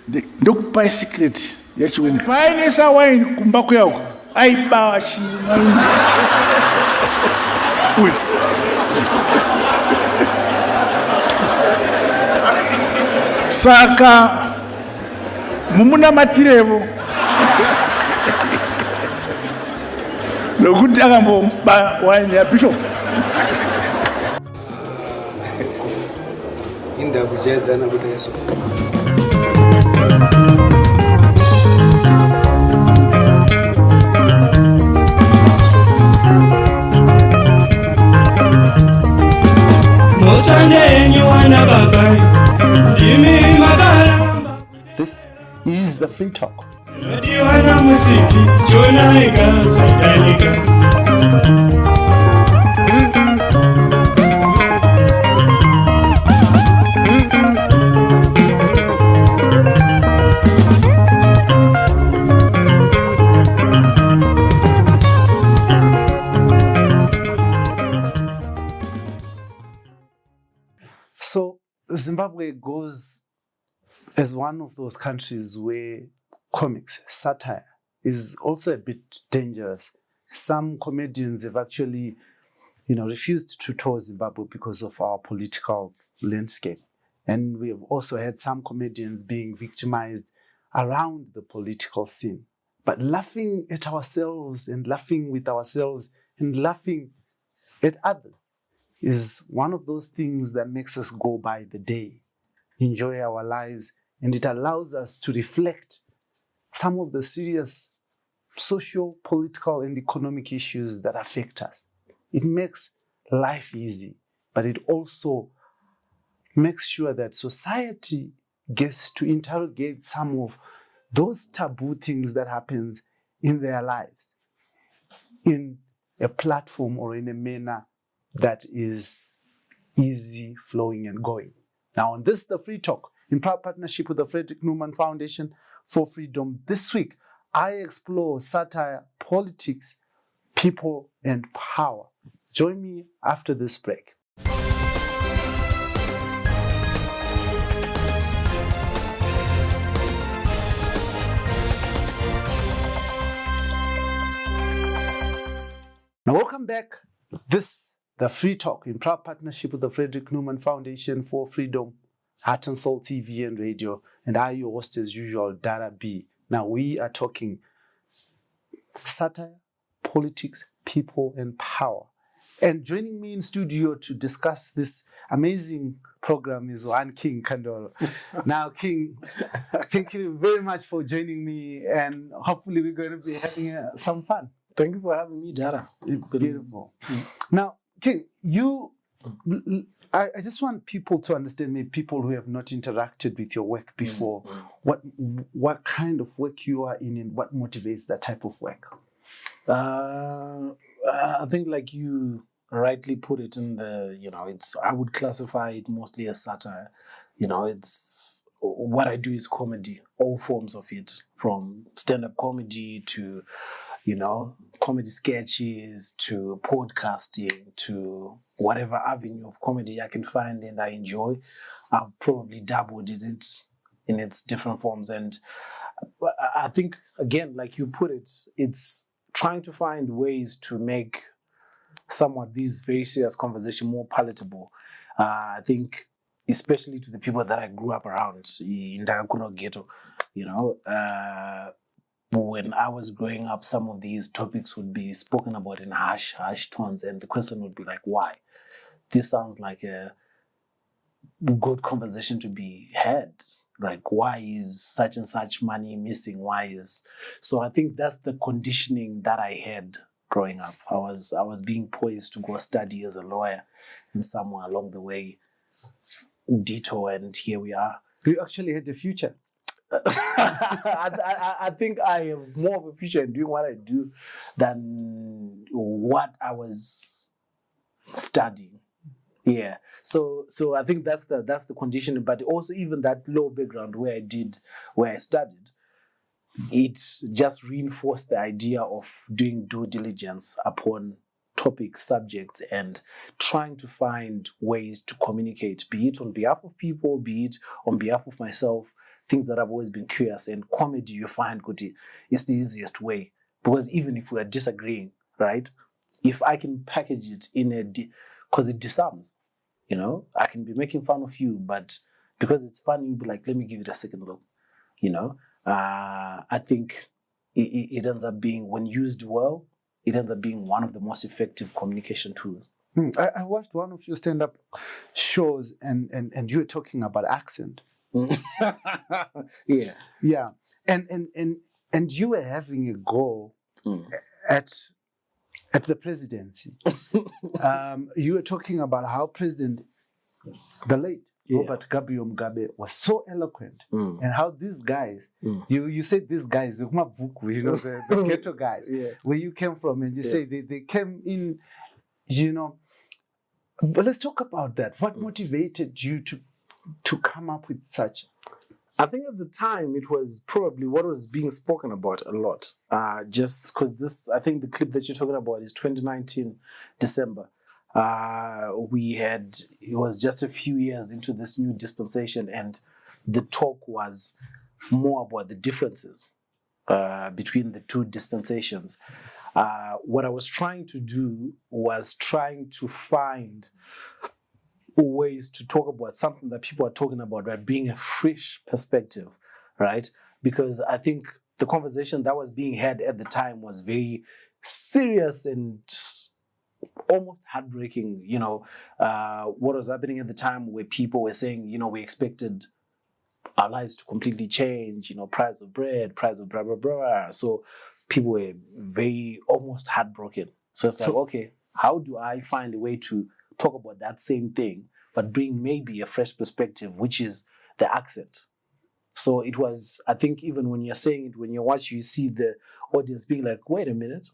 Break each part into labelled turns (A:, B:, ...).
A: Ndokupa secret yachiwenga painesa wine kumbaku yako aiba chima uy saka mumuna matirevo nokuti akambomba wine ya bishop
B: inda kujeza na kuteso.
C: This is the Free Talk. So Zimbabwe goes as one of those countries where comics, satire, is also a bit dangerous. Some comedians have actually, refused to tour Zimbabwe because of our political landscape. And we have also had some comedians being victimized around the political scene. But laughing at ourselves and laughing with ourselves and laughing at others is one of those things that makes us go by the day, enjoy our lives, and it allows us to reflect some of the serious social, political, and economic issues that affect us. It makes life easy, but it also makes sure that society gets to interrogate some of those taboo things that happens in their lives in a platform or in a manner that is easy flowing and going. Now, on this, the Free Talk, in proud partnership with the Frederick Newman Foundation for Freedom, this week, I explore satire, politics, people, and power. Join me after this break. Now, welcome back. This, the Free Talk, in proud partnership with the Frederick Newman Foundation for Freedom, Heart and Soul TV and Radio, and I, your host as usual, Dara B. Now, we are talking satire, politics, people, and power. And joining me in studio to discuss this amazing program is one King Kandoro. Now, King, thank you very much for joining me, and hopefully we're going to be having some fun.
D: Thank you for having me, Dara.
C: Beautiful. Now, King, I just want people to understand, maybe people who have not interacted with your work before, what kind of work you are in and what motivates that type of work.
D: I think, like you rightly put it in I would classify it mostly as satire. It's what I do is comedy, all forms of it, from stand-up comedy to comedy sketches to podcasting to whatever avenue of comedy I can find and I enjoy. I've probably dabbled in it in its different forms. And I think, again, like you put it, it's trying to find ways to make somewhat these very serious conversations more palatable. I think, especially to the people that I grew up around in Ndakakura ghetto, when I was growing up, some of these topics would be spoken about in harsh tones, and the question would be like, why? This sounds like a good conversation to be had. Like, why is such and such money missing? So I think that's the conditioning that I had growing up. I was being poised to go study as a lawyer, and somewhere along the way, detour, and here we are.
C: You actually had a future.
D: I think I have more of a future in doing what I do than what I was studying. Yeah. So I think that's the condition. But also even that low background where I studied, it just reinforced the idea of doing due diligence upon topics, subjects, and trying to find ways to communicate, be it on behalf of people, be it on behalf of myself, things that I've always been curious. And comedy, you find, Kuti, is the easiest way. Because even if we are disagreeing, right? If I can package it in because it disarms, I can be making fun of you, but because it's funny, you'll be like, let me give it a second look, I think it ends up being, when used well, it ends up being one of the most effective communication tools.
C: I watched one of your stand-up shows, and you were talking about accent.
D: Yeah.
C: Yeah. And you were having a go at the presidency. You were talking about how the late Robert Gabriel Mugabe was so eloquent, and how these guys, you said these guys, the ghetto guys, where you came from, and you say they came in, But let's talk about that. What motivated you to come up with such?
D: I think at the time it was probably what was being spoken about a lot. Just because I think the clip that you're talking about is 2019 December. It was just a few years into this new dispensation, and the talk was more about the differences between the two dispensations. What I was trying to do was trying to find ways to talk about something that people are talking about, right? Being a fresh perspective, right? Because I think the conversation that was being had at the time was very serious and almost heartbreaking. What was happening at the time, where people were saying, we expected our lives to completely change, price of bread, price of blah, blah, blah. So people were very almost heartbroken. So it's like, okay, how do I find a way to talk about that same thing, but bring maybe a fresh perspective, which is the accent? So it was, I think, even when you're saying it, when you watch, you see the audience being like, wait a minute.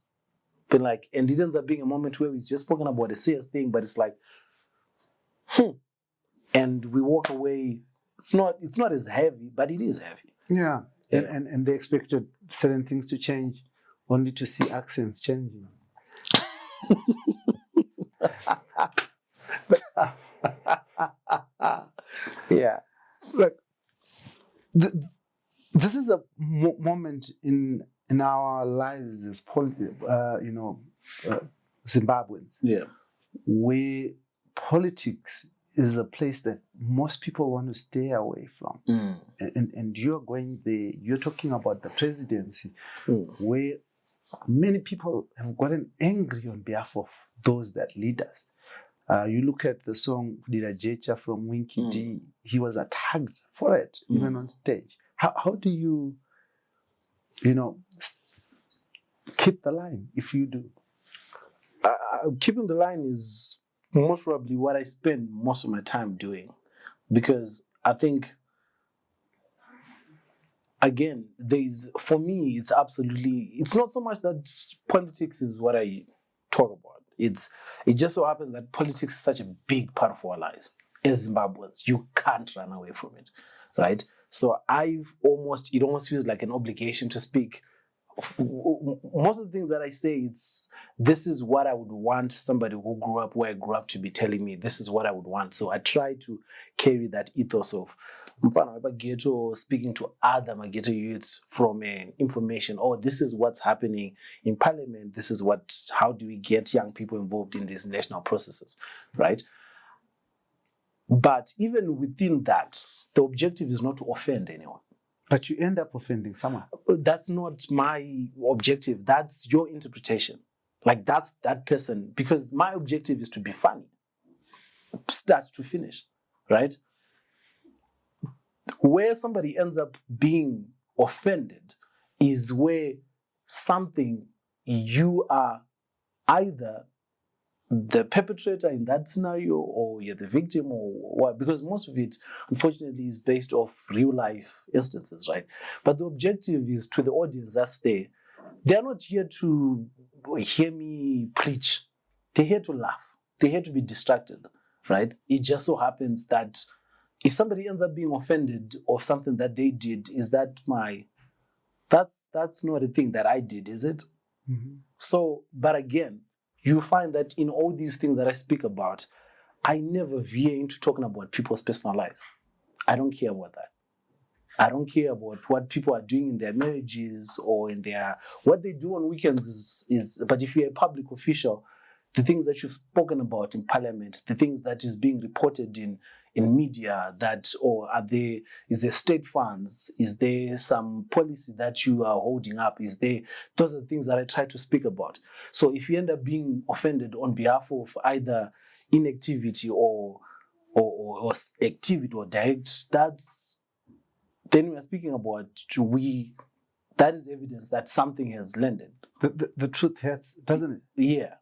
D: But and it ends up being a moment where we've just spoken about a serious thing, but it's like, and we walk away. It's not as heavy, but it is heavy.
C: Yeah. And they expected certain things to change, only to see accents changing. Yeah. Look, this is a moment in our lives as Zimbabweans.
D: Yeah.
C: Where politics is a place that most people want to stay away from. And you're going there, you're talking about the presidency, where many people have gotten angry on behalf of those that lead us. You look at the song Dida Jecha from Winky D, he was attacked for it, even on stage. How do you, keep the line, if you do?
D: Keeping the line is most probably what I spend most of my time doing, because I think, again, for me, it's not so much that politics is what I talk about. It just so happens that politics is such a big part of our lives as Zimbabweans. You can't run away from it, right? So it almost feels like an obligation to speak. Most of the things that I say, this is what I would want somebody who grew up where I grew up to be telling me. This is what I would want. So I try to carry that ethos of ghetto, speaking to other Ghetto youths from information. Oh, this is what's happening in parliament. This is how do we get young people involved in these national processes, right? But even within that, the objective is not to offend anyone.
C: But you end up offending someone.
D: That's not my objective. That's your interpretation. That's that person. Because my objective is to be funny. Start to finish, right? Where somebody ends up being offended is where something you are either the perpetrator in that scenario, or you're the victim, or what? Because most of it, unfortunately, is based off real life instances, right? But the objective is to the audience that's there. They're not here to hear me preach. They're here to laugh. They're here to be distracted, right? It just so happens that if somebody ends up being offended of something that they did, that's not a thing that I did, is it?
C: Mm-hmm.
D: So, but again, you find that in all these things that I speak about, I never veer into talking about people's personal lives. I don't care about that. I don't care about what people are doing in their marriages or in their what they do on weekends is. But if you're a public official, the things that you've spoken about in parliament, the things that is being reported in media, is there state funds? Is there some policy that you are holding up? Those are the things that I try to speak about. So if you end up being offended on behalf of either inactivity or activity or direct, then we are speaking about that is evidence that something has landed.
C: The truth hurts, doesn't it?
D: Yeah.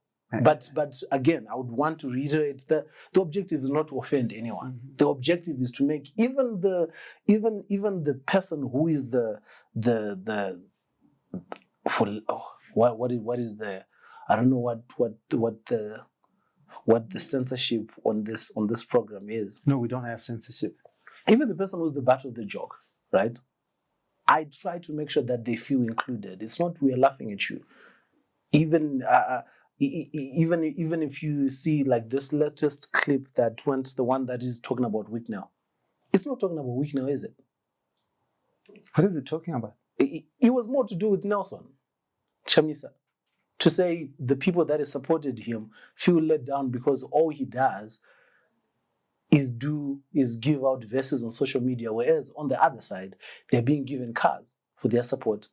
D: But again, I would want to reiterate that the objective is not to offend anyone. Mm-hmm. The objective is to make even the person who is what is the I don't know what the censorship on this program is.
C: No, we don't have censorship.
D: Even the person who's the butt of the joke, right? I try to make sure that they feel included. It's not we are laughing at you. Even if you see like this latest clip that went, the one that is talking about Wicknell, it's not talking about Wicknell, is it?
C: What is it talking about?
D: It was more to do with Nelson Chamisa, to say the people that have supported him feel let down because all he does is give out verses on social media, whereas on the other side, they're being given cards for their support.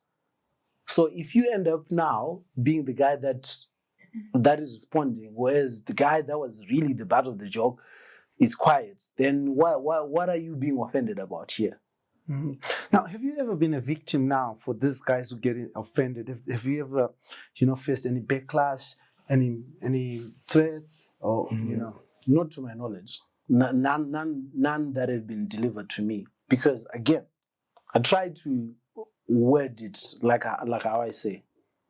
D: So if you end up now being the guy that is responding, whereas the guy that was really the butt of the joke is quiet, then what are you being offended about here?
C: Mm-hmm. Now, have you ever been a victim now for these guys who get offended? Have you ever, faced any backlash, any threats, or
D: Not to my knowledge. None that have been delivered to me. Because again, I try to word it like how I say.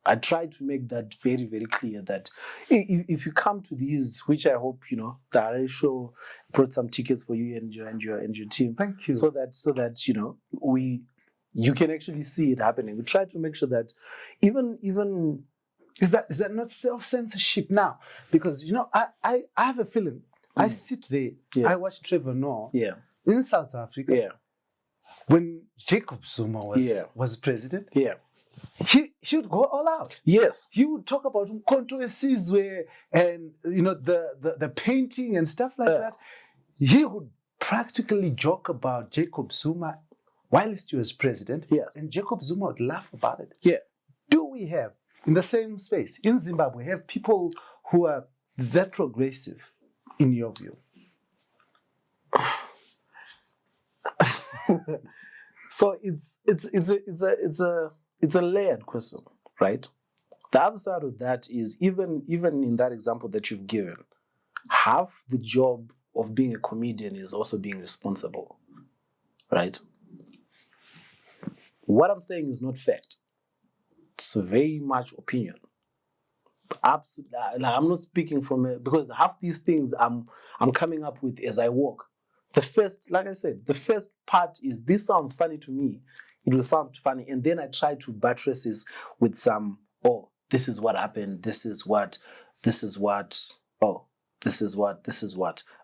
D: I try to make that very, very clear that if you come to these, which I hope the Harare show brought some tickets for you and your team.
C: Thank you.
D: So that you can actually see it happening. We try to make sure that even
C: is that not self-censorship now? Because I have a feeling. I sit there. Yeah. I watch Trevor Noah.
D: Yeah.
C: In South Africa.
D: Yeah.
C: When Jacob Zuma was president.
D: Yeah.
C: He would go all out.
D: Yes.
C: He would talk about controversies and the painting and stuff like that. He would practically joke about Jacob Zuma whilst he was president.
D: Yes.
C: And Jacob Zuma would laugh about it.
D: Yeah.
C: Do we have, in the same space, in Zimbabwe, have people who are that progressive, in your view?
D: So it's a layered question, right? The other side of that is even in that example that you've given, half the job of being a comedian is also being responsible, right? What I'm saying is not fact. It's very much opinion. Absolutely, I'm not speaking because half these things I'm coming up with as I walk. The first part is, this sounds funny to me. It will sound funny, and then I try to buttress this with some, this is what happened, this is what,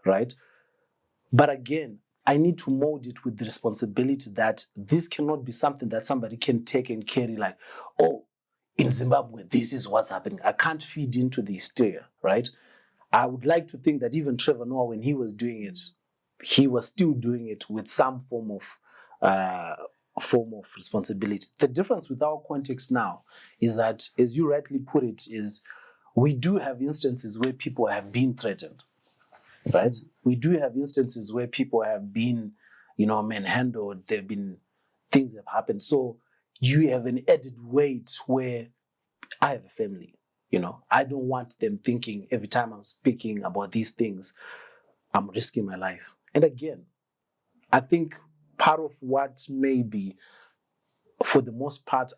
D: right? But again, I need to mold it with the responsibility that this cannot be something that somebody can take and carry like, in Zimbabwe, this is what's happening. I can't feed into the hysteria, right? I would like to think that even Trevor Noah, when he was doing it, he was still doing it with some form of responsibility. The difference with our context now is that, as you rightly put it, is we do have instances where people have been threatened, right? We do have instances where people have been, manhandled. There have been things that have happened. So you have an added weight where I have a family. I don't want them thinking every time I'm speaking about these things, I'm risking my life. And again, I think part of what maybe, for the most part,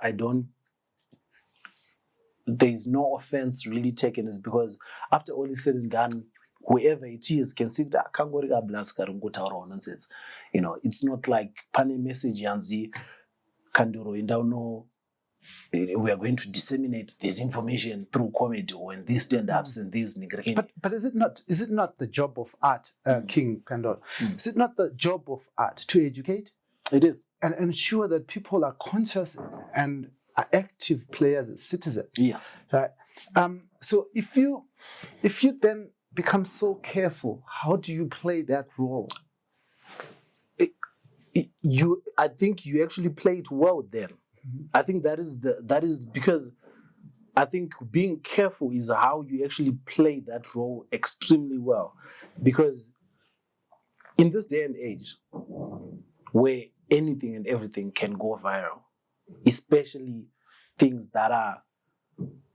D: there's no offense really taken, is because after all is said and done, whoever it is can see that nonsense. It's not like pane message yanzi Kandoro and no, we are going to disseminate this information through comedy or in these stand-ups and these nigga.
C: But is it not the job of art, King Kandoro? Is it not the job of art to educate?
D: It is.
C: and ensure that people are conscious and are active players as citizens.
D: Yes.
C: Right. So if you then become so careful, how do you play that role?
D: I think you actually play it well then. I think that is because I think being careful is how you actually play that role extremely well. Because in this day and age, where anything and everything can go viral, especially things that are,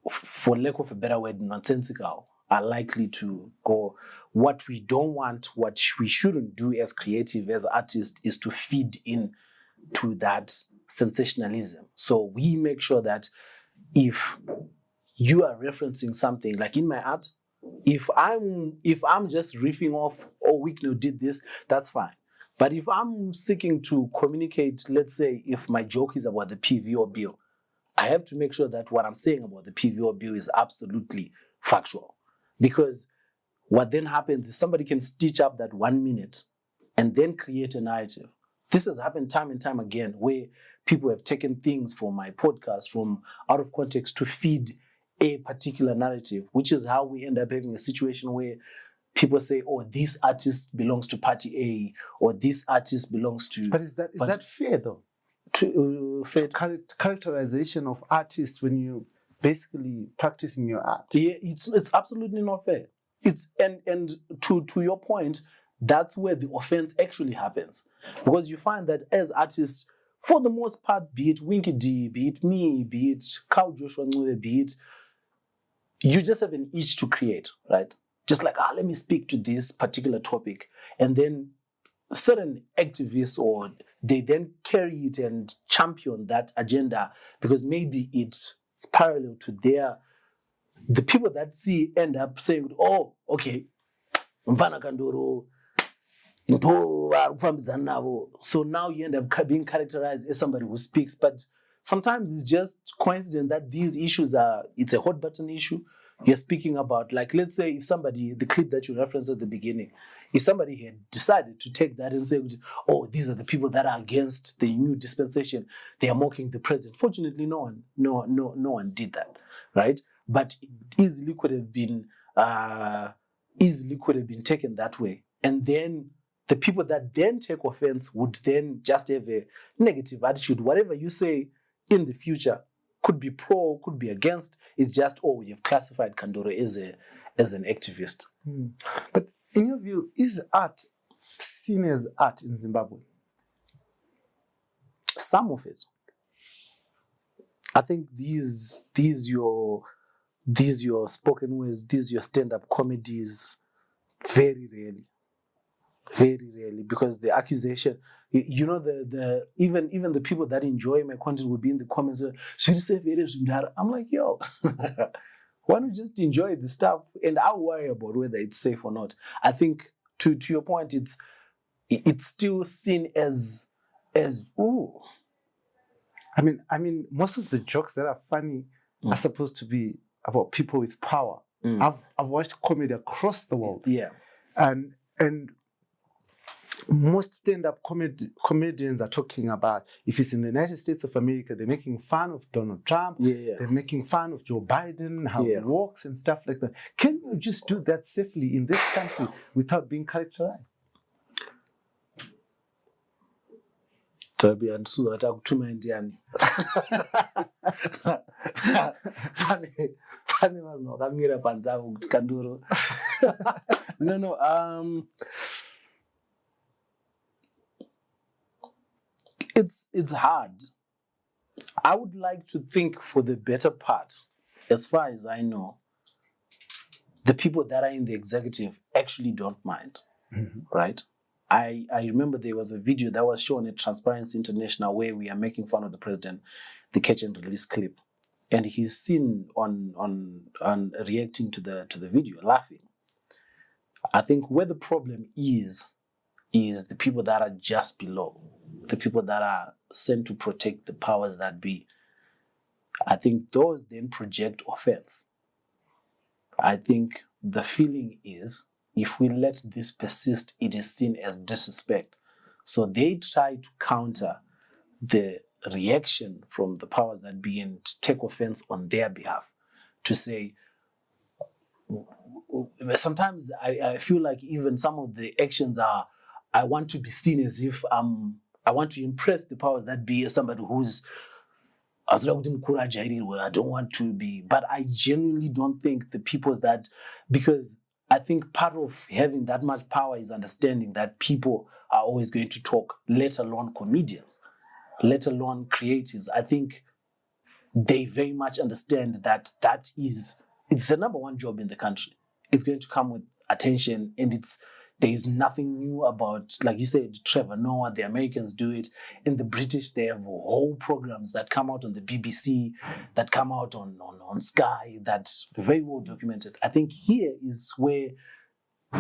D: for lack of a better word, nonsensical, are likely to go. What we don't want, what we shouldn't do as creative, as artists, is to feed in to that sensationalism. So we make sure that if you are referencing something, like in my art, if I'm just riffing off, oh, Wickno did this, that's fine. But if I'm seeking to communicate, let's say if my joke is about the PV or bill, I have to make sure that what I'm saying about the PV or bill is absolutely factual. Because what then happens is somebody can stitch up that 1 minute and then create a narrative. This has happened time and time again, where people have taken things from my podcast from out of context to feed a particular narrative, which is how we end up having a situation where people say, oh, this artist belongs to party A, or this artist belongs to...
C: But is that fair, though?
D: Fair.
C: Characterization of artists when you basically practicing your art.
D: Yeah, it's absolutely not fair. It's and to your point, that's where the offense actually happens. Because you find that as artists, for the most part, be it Winky D, be it me, be it Cow Joshua Ncube, be it, you just have an itch to create, right? Just like, let me speak to this particular topic. And then certain activists, or they then carry it and champion that agenda because maybe it's parallel to the people that see end up saying, oh, okay, Mfana Kandoro, so now you end up being characterized as somebody who speaks. But sometimes it's just coincident that these issues it's a hot button issue. You're speaking about, like, let's say if somebody, the clip that you referenced at the beginning, if somebody had decided to take that and say, oh, these are the people that are against the new dispensation, they are mocking the president. Fortunately, no one did that, right? But it easily could have been taken that way. And then the people that then take offense would then just have a negative attitude. Whatever you say in the future could be pro, could be against. It's just, oh, you've classified Kandoro as an activist.
C: But in your view, is art seen as art in Zimbabwe?
D: Some of it. I think these your spoken words, these your stand-up comedies, very rarely, because the accusation, you know, the even the people that enjoy my content will be in the comments. I'm like, yo, why don't you just enjoy the stuff, and I'll worry about whether it's safe or not. I think to your point, it's still seen as ooh.
C: I mean, most of the jokes that are funny are supposed to be about people with power. I've watched comedy across the world.
D: Yeah,
C: and most stand-up comedians are talking about, if it's in the United States of America, they're making fun of Donald Trump.
D: Yeah.
C: They're making fun of Joe Biden, how he walks and stuff like that. Can you just do that safely in this country without being characterized?
D: Pane vanhu vakamira panze apo kuti Kandoro. No. It's hard. I would like to think for the better part, as far as I know, the people that are in the executive actually don't mind, right? I remember there was a video that was shown at Transparency International where we are making fun of the president, the catch and release clip, and he's seen on reacting to the video, laughing. I think where the problem is the people that are just below, the people that are sent to protect the powers that be. I think those then project offense. I think the feeling is, if we let this persist, it is seen as disrespect. So they try to counter the reaction from the powers that be and take offense on their behalf to say, sometimes I feel like even some of the actions are, I want to be seen as if I want to impress the powers that be as somebody who's, I don't want to be, but I genuinely don't think the people's that, because I think part of having that much power is understanding that people are always going to talk, let alone comedians, let alone creatives. I think they very much understand that it's the number one job in the country. It's going to come with attention, and there is nothing new about, like you said, Trevor Noah, the Americans do it. In the British, they have whole programs that come out on the BBC, that come out on Sky, that's very well documented. I think here is where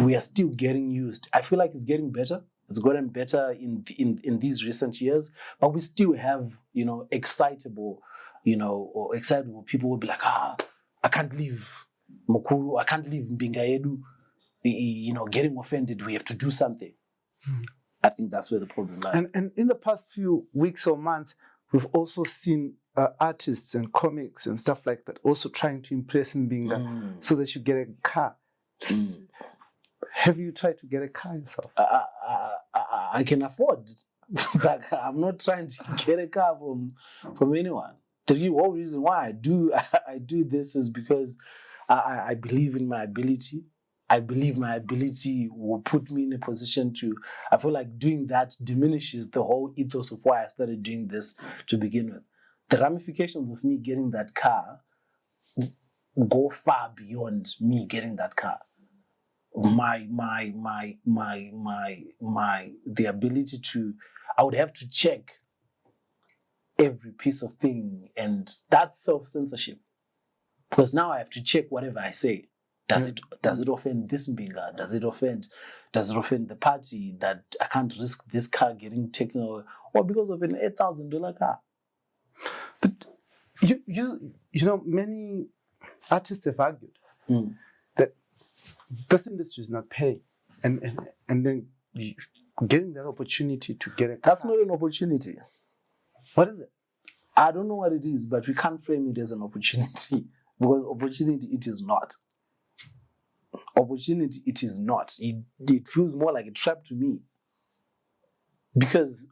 D: we are still getting used. I feel like it's getting better. It's gotten better in these recent years, but we still have, excitable people will be like, I can't leave Mukuru, I can't leave Mbingaedu, getting offended, we have to do something. I think that's where the problem lies.
C: And in the past few weeks or months, we've also seen artists and comics and stuff like that also trying to impress Mbinga so that you get a car. Have you tried to get a car yourself?
D: I can afford. Like, I'm not trying to get a car from anyone. The whole reason why I do this is because I believe in my ability. I believe my ability will put me in a position to, I feel like doing that diminishes the whole ethos of why I started doing this to begin with. The ramifications of me getting that car go far beyond me getting that car. The ability to, I would have to check every piece of thing, and that's self-censorship. Because now I have to check whatever I say. Does it offend this Mbinga? Does it offend the party that I can't risk this car getting taken away? Or because of an $8,000 car?
C: But many artists have argued that this industry is not paying, and then getting that opportunity to get a car.
D: That's not an opportunity.
C: What is it?
D: I don't know what it is, but we can't frame it as an opportunity, because opportunity it is not. Opportunity it is not. It feels more like a trap to me. Because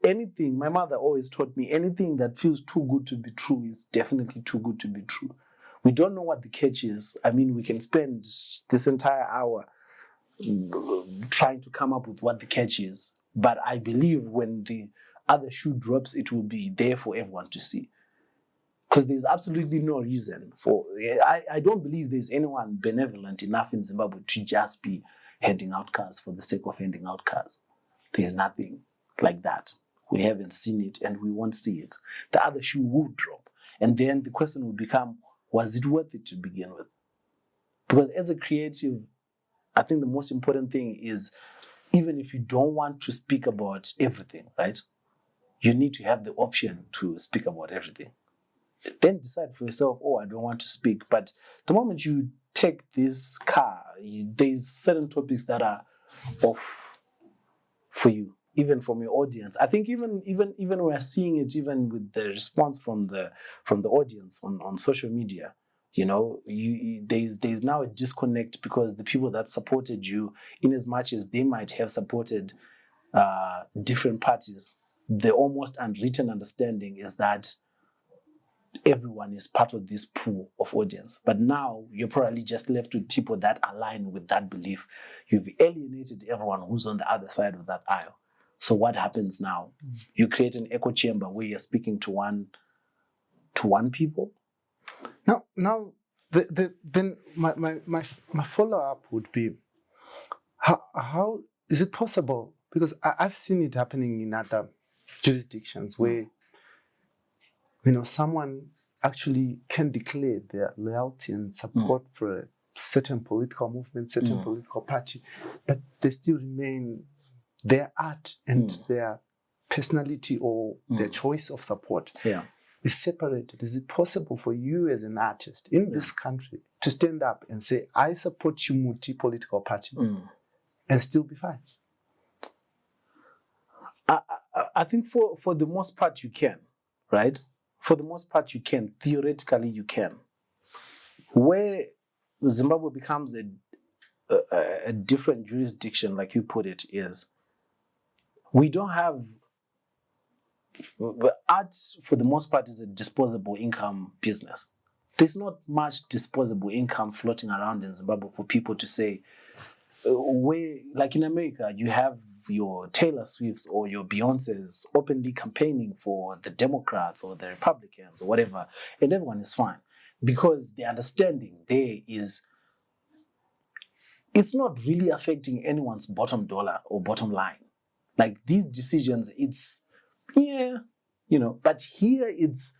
D: anything, my mother always taught me, anything that feels too good to be true is definitely too good to be true. We don't know what the catch is. I mean, we can spend this entire hour trying to come up with what the catch is. But I believe when the other shoe drops, it will be there for everyone to see. Because there's absolutely no reason for... I don't believe there's anyone benevolent enough in Zimbabwe to just be handing out cars for the sake of handing out cars. There's nothing like that. We haven't seen it, and we won't see it. The other shoe will drop. And then the question will become, was it worth it to begin with? Because as a creative, I think the most important thing is, even if you don't want to speak about everything, right? You need to have the option to speak about everything. Then decide for yourself, I don't want to speak. But the moment you take this car, there's certain topics that are off for you, even from your audience. I think even we're seeing it even with the response from the audience on social media. There's now a disconnect, because the people that supported you, in as much as they might have supported different parties, the almost unwritten understanding is that everyone is part of this pool of audience. But now you're probably just left with people that align with that belief. You've alienated everyone who's on the other side of that aisle. So what happens now? You create an echo chamber where you're speaking to one people.
C: Now, then my follow-up would be, how is it possible? Because I've seen it happening in other jurisdictions where someone actually can declare their loyalty and support for a certain political movement, certain political party, but they still remain their art and their personality or their choice of support is separated. Is it possible for you as an artist in this country to stand up and say, I support Chimuti political party and still be fine?
D: I think for the most part you can, right? For the most part you can. Theoretically you can. Where Zimbabwe becomes a different jurisdiction, like you put it, is we don't have art. For the most part, is a disposable income business. There's not much disposable income floating around in Zimbabwe for people to say, where, like in America, you have your Taylor Swifts or your Beyoncés openly campaigning for the Democrats or the Republicans or whatever, and everyone is fine. Because the understanding there is it's not really affecting anyone's bottom dollar or bottom line. Like these decisions, it's, but here it's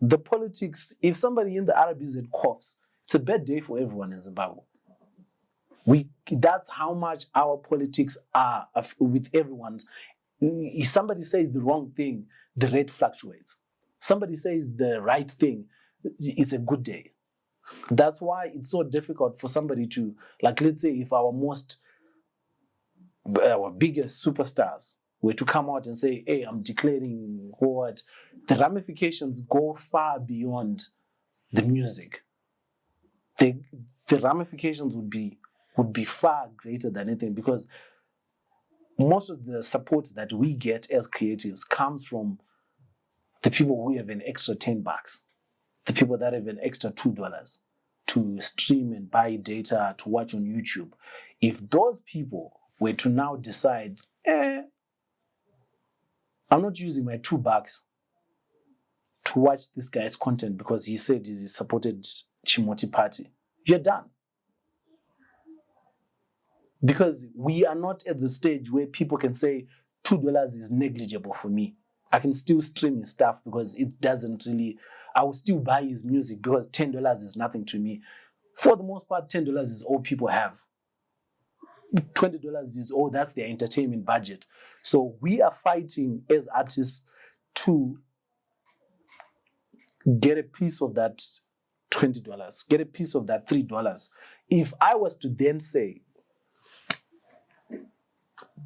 D: the politics. If somebody in the RBZ coughs, it's a bad day for everyone in Zimbabwe. That's how much our politics are with everyone's. If somebody says the wrong thing, the rate fluctuates. Somebody says the right thing, it's a good day. That's why it's so difficult for somebody to, like, let's say if our biggest superstars were to come out and say, hey, I'm declaring what, the ramifications go far beyond the music. The ramifications would be far greater than anything, because most of the support that we get as creatives comes from the people who have an extra $10, the people that have an extra $2 to stream and buy data to watch on YouTube. If those people were to now decide, I'm not using my $2 to watch this guy's content because he said he supported Chimoti party, you're done. Because we are not at the stage where people can say $2 is negligible for me. I can still stream his stuff because it doesn't really, I will still buy his music because $10 is nothing to me. For the most part, $10 is all people have. $20 is all, that's their entertainment budget. So we are fighting as artists to get a piece of that $20, get a piece of that $3. If I was to then say,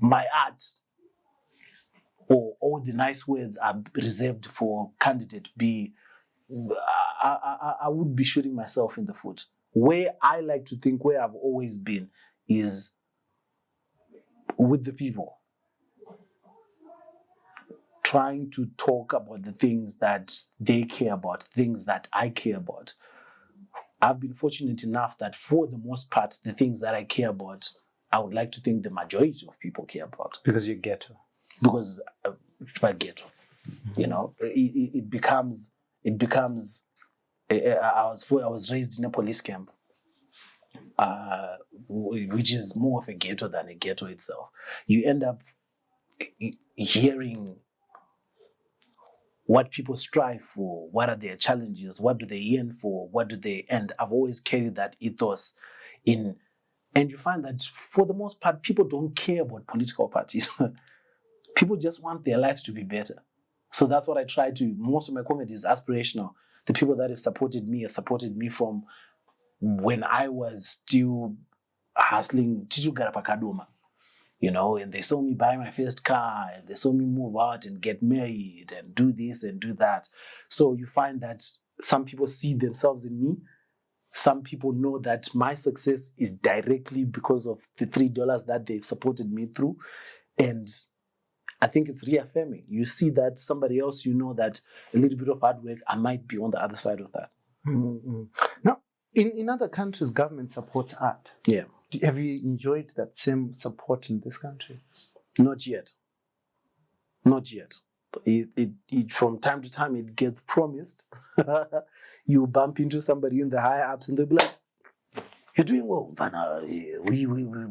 D: my art or all the nice words are reserved for candidate B, I would be shooting myself in the foot. Where I like to think, where I've always been, is with the people. Trying to talk about the things that they care about, things that I care about. I've been fortunate enough that for the most part, the things that I care about, I would like to think the majority of people care about.
C: Because you get to.
D: Because I get to. It becomes. I was raised in a police camp, which is more of a ghetto than a ghetto itself. You end up hearing what people strive for, what are their challenges, what do they yearn for, what do they, and I've always carried that ethos in, and you find that for the most part, people don't care about political parties. People just want their lives to be better. So that's what I try to, most of my comedy is aspirational. The people that have supported me from when I was still hustling, and they saw me buy my first car, and they saw me move out and get married and do this and do that. So you find that some people see themselves in me. Some people know that my success is directly because of the $3 that they've supported me through. And I think it's reaffirming. You see that somebody else, you know that a little bit of hard work, I might be on the other side of that.
C: Mm-hmm. Now, in other countries, government supports art.
D: Yeah.
C: Have you enjoyed that same support in this country?
D: Not yet. Not yet. It from time to time, it gets promised. You bump into somebody in the higher ups and they'll be like, you're doing well, Vanna. We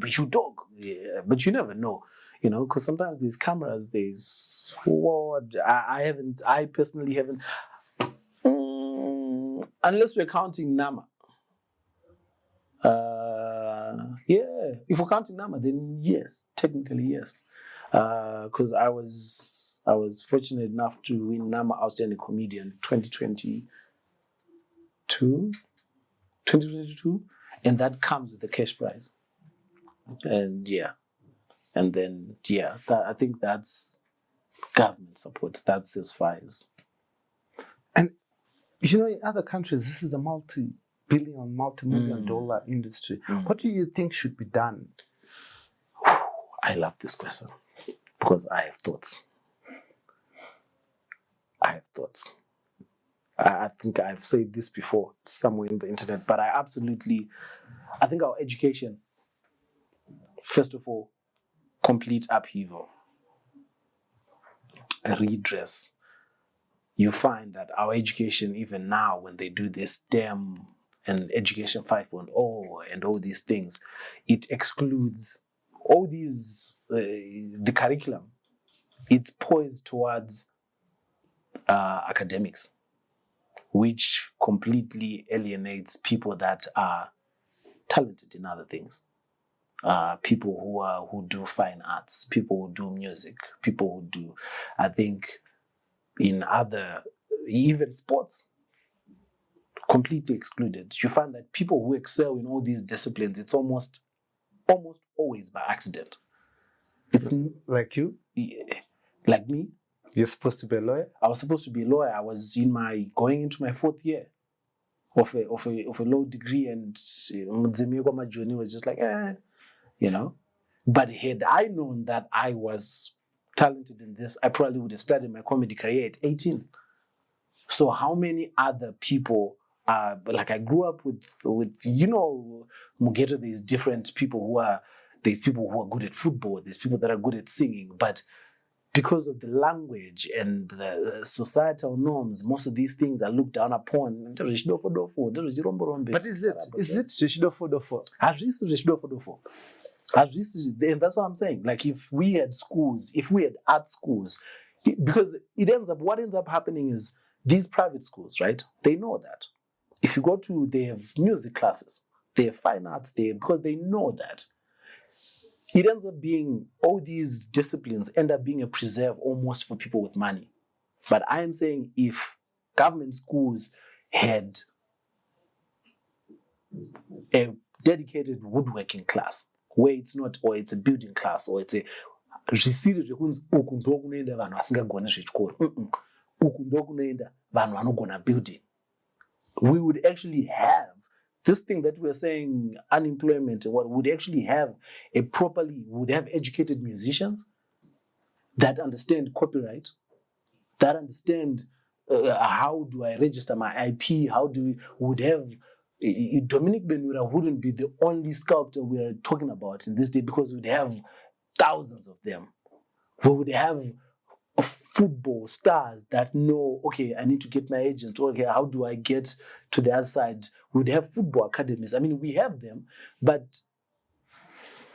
D: should talk. Yeah. But you never know. Because sometimes there's cameras, there's what I personally haven't, unless we're counting Nama. If we're counting Nama, then yes, technically yes. Because I was fortunate enough to win Nama Outstanding Comedian 2022, and that comes with the cash prize. And yeah. And then, I think that's government support. That's as far as.
C: And in other countries, this is a multi-billion, multi-million dollar industry. What do you think should be done?
D: I love this question because I have thoughts. I think I've said this before somewhere in the internet, but I think our education, first of all, complete upheaval, a redress. You find that our education, even now, when they do this STEM and Education 5.0 and all these things, it excludes all these, the curriculum. It's poised towards academics, which completely alienates people that are talented in other things. People who do fine arts, people who do music, people who do, I think, in other, even sports, completely excluded. You find that people who excel in all these disciplines, it's almost always by accident. It's
C: like you?
D: Like me.
C: You're supposed to be a lawyer?
D: I was supposed to be a lawyer. I was going into my 4th year of a law degree, and my journey was just like, But had I known that I was talented in this, I probably would have started my comedy career at 18. So how many other people like I grew up with Mugeto, there's different people there's people who are good at football, there's people that are good at singing, but because of the language and the societal norms, most of these things are looked down upon. But is it
C: Reshidofodofo?
D: And that's what I'm saying. Like if we had art schools, because what ends up happening is these private schools, right? They know that. If you go they have music classes, they have fine arts there, because they know that. It ends up being, all these disciplines end up being a preserve almost for people with money. But I am saying if government schools had a dedicated woodworking class, where it's not, or it's a building class, or it's a building, we would actually have this thing that we're saying, unemployment, what would actually have would have educated musicians that understand copyright, that understand how do I register my IP, would have, Dominic Benura wouldn't be the only sculptor we're talking about in this day, because we'd have thousands of them. We would have football stars that know, okay, I need to get my agent. Okay, how do I get to the other side? We'd have football academies. I mean, we have them, but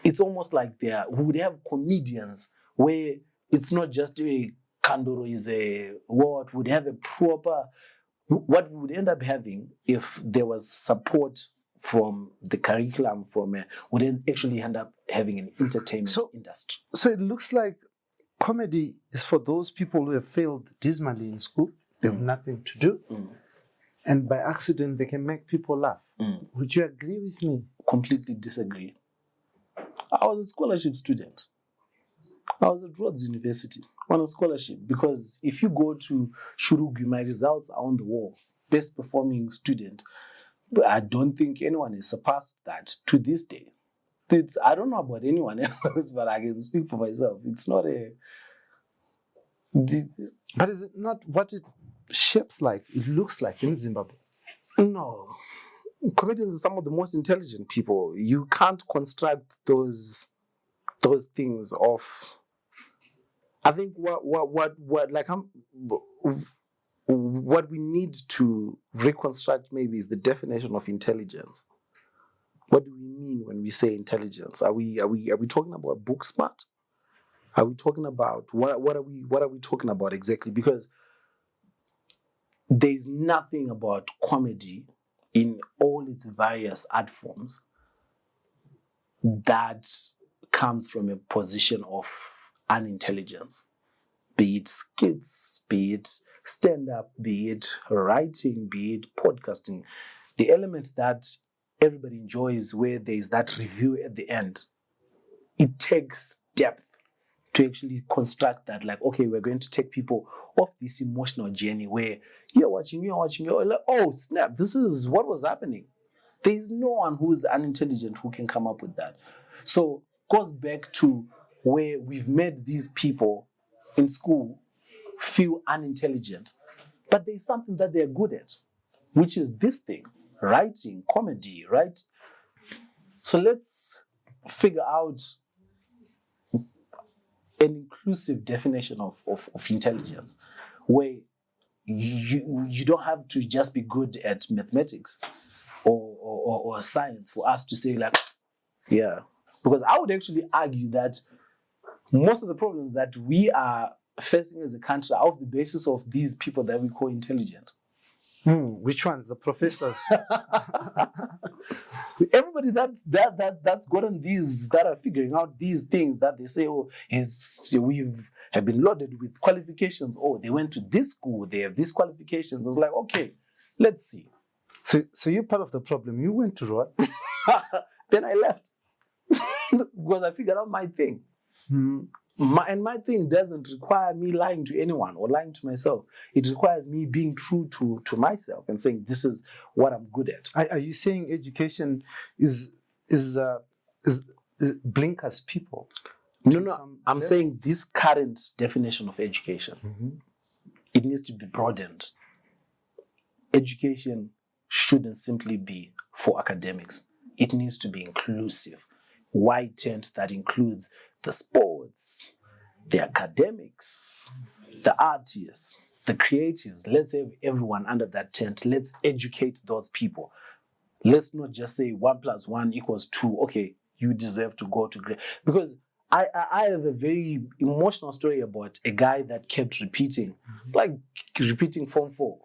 D: it's almost like we would have comedians where it's not just a Kandoro is a what, would have a proper, what we would end up having if there was support from the curriculum, would actually end up having an entertainment industry.
C: So it looks like comedy is for those people who have failed dismally in school. They have nothing to do. And by accident, they can make people laugh. Would you agree with me?
D: Completely disagree. I was a scholarship student. I was at Rhodes University on a scholarship, because if you go to Shurugi, my results are on the wall. Best performing student. But I don't think anyone has surpassed that to this day. I don't know about anyone else, but I can speak for myself. It's not
C: But is it not what it shapes like, it looks like in Zimbabwe?
D: No. Comedians are some of the most intelligent people. You can't construct those things off. I think what we need to reconstruct maybe is the definition of intelligence. What do we mean when we say intelligence? Are we talking about book smart? Are we talking about what are we talking about exactly? Because there's nothing about comedy in all its various art forms that comes from a position of unintelligence. Be it skits, be it stand-up, be it writing, be it podcasting. The element that everybody enjoys, where there's that review at the end, it takes depth. to actually construct that, like, okay, we're going to take people off this emotional journey where you're watching, you're like, oh snap, this is what was happening. There's no one who's unintelligent who can come up with that. So goes back to where we've made these people in school feel unintelligent, but there's something that they're good at, which is this thing, writing, comedy, right? So let's figure out an inclusive definition of intelligence, where you don't have to just be good at mathematics or science for us to say, like, yeah. Because I would actually argue that most of the problems that we are facing as a country are off the basis of these people that we call intelligent.
C: Which ones? The professors?
D: Everybody that's gotten these, that are figuring out these things that they say, oh, have been loaded with qualifications. Oh, they went to this school, they have these qualifications. It's like, okay, let's see.
C: So you're part of the problem. You went to what?
D: Then I left because I figured out my thing. My thing doesn't require me lying to anyone or lying to myself. It requires me being true to myself and saying, this is what I'm good at.
C: Are you saying education is blinkers people?
D: No. I'm saying this current definition of education, it needs to be broadened. Education shouldn't simply be for academics. It needs to be inclusive. Wide tent that includes the sports, the academics, the artists, the creatives. Let's have everyone under that tent. Let's educate those people. Let's not just say 1 + 1 = 2. Okay, you deserve to go to grade. Because I have a very emotional story about a guy that kept repeating Form 4.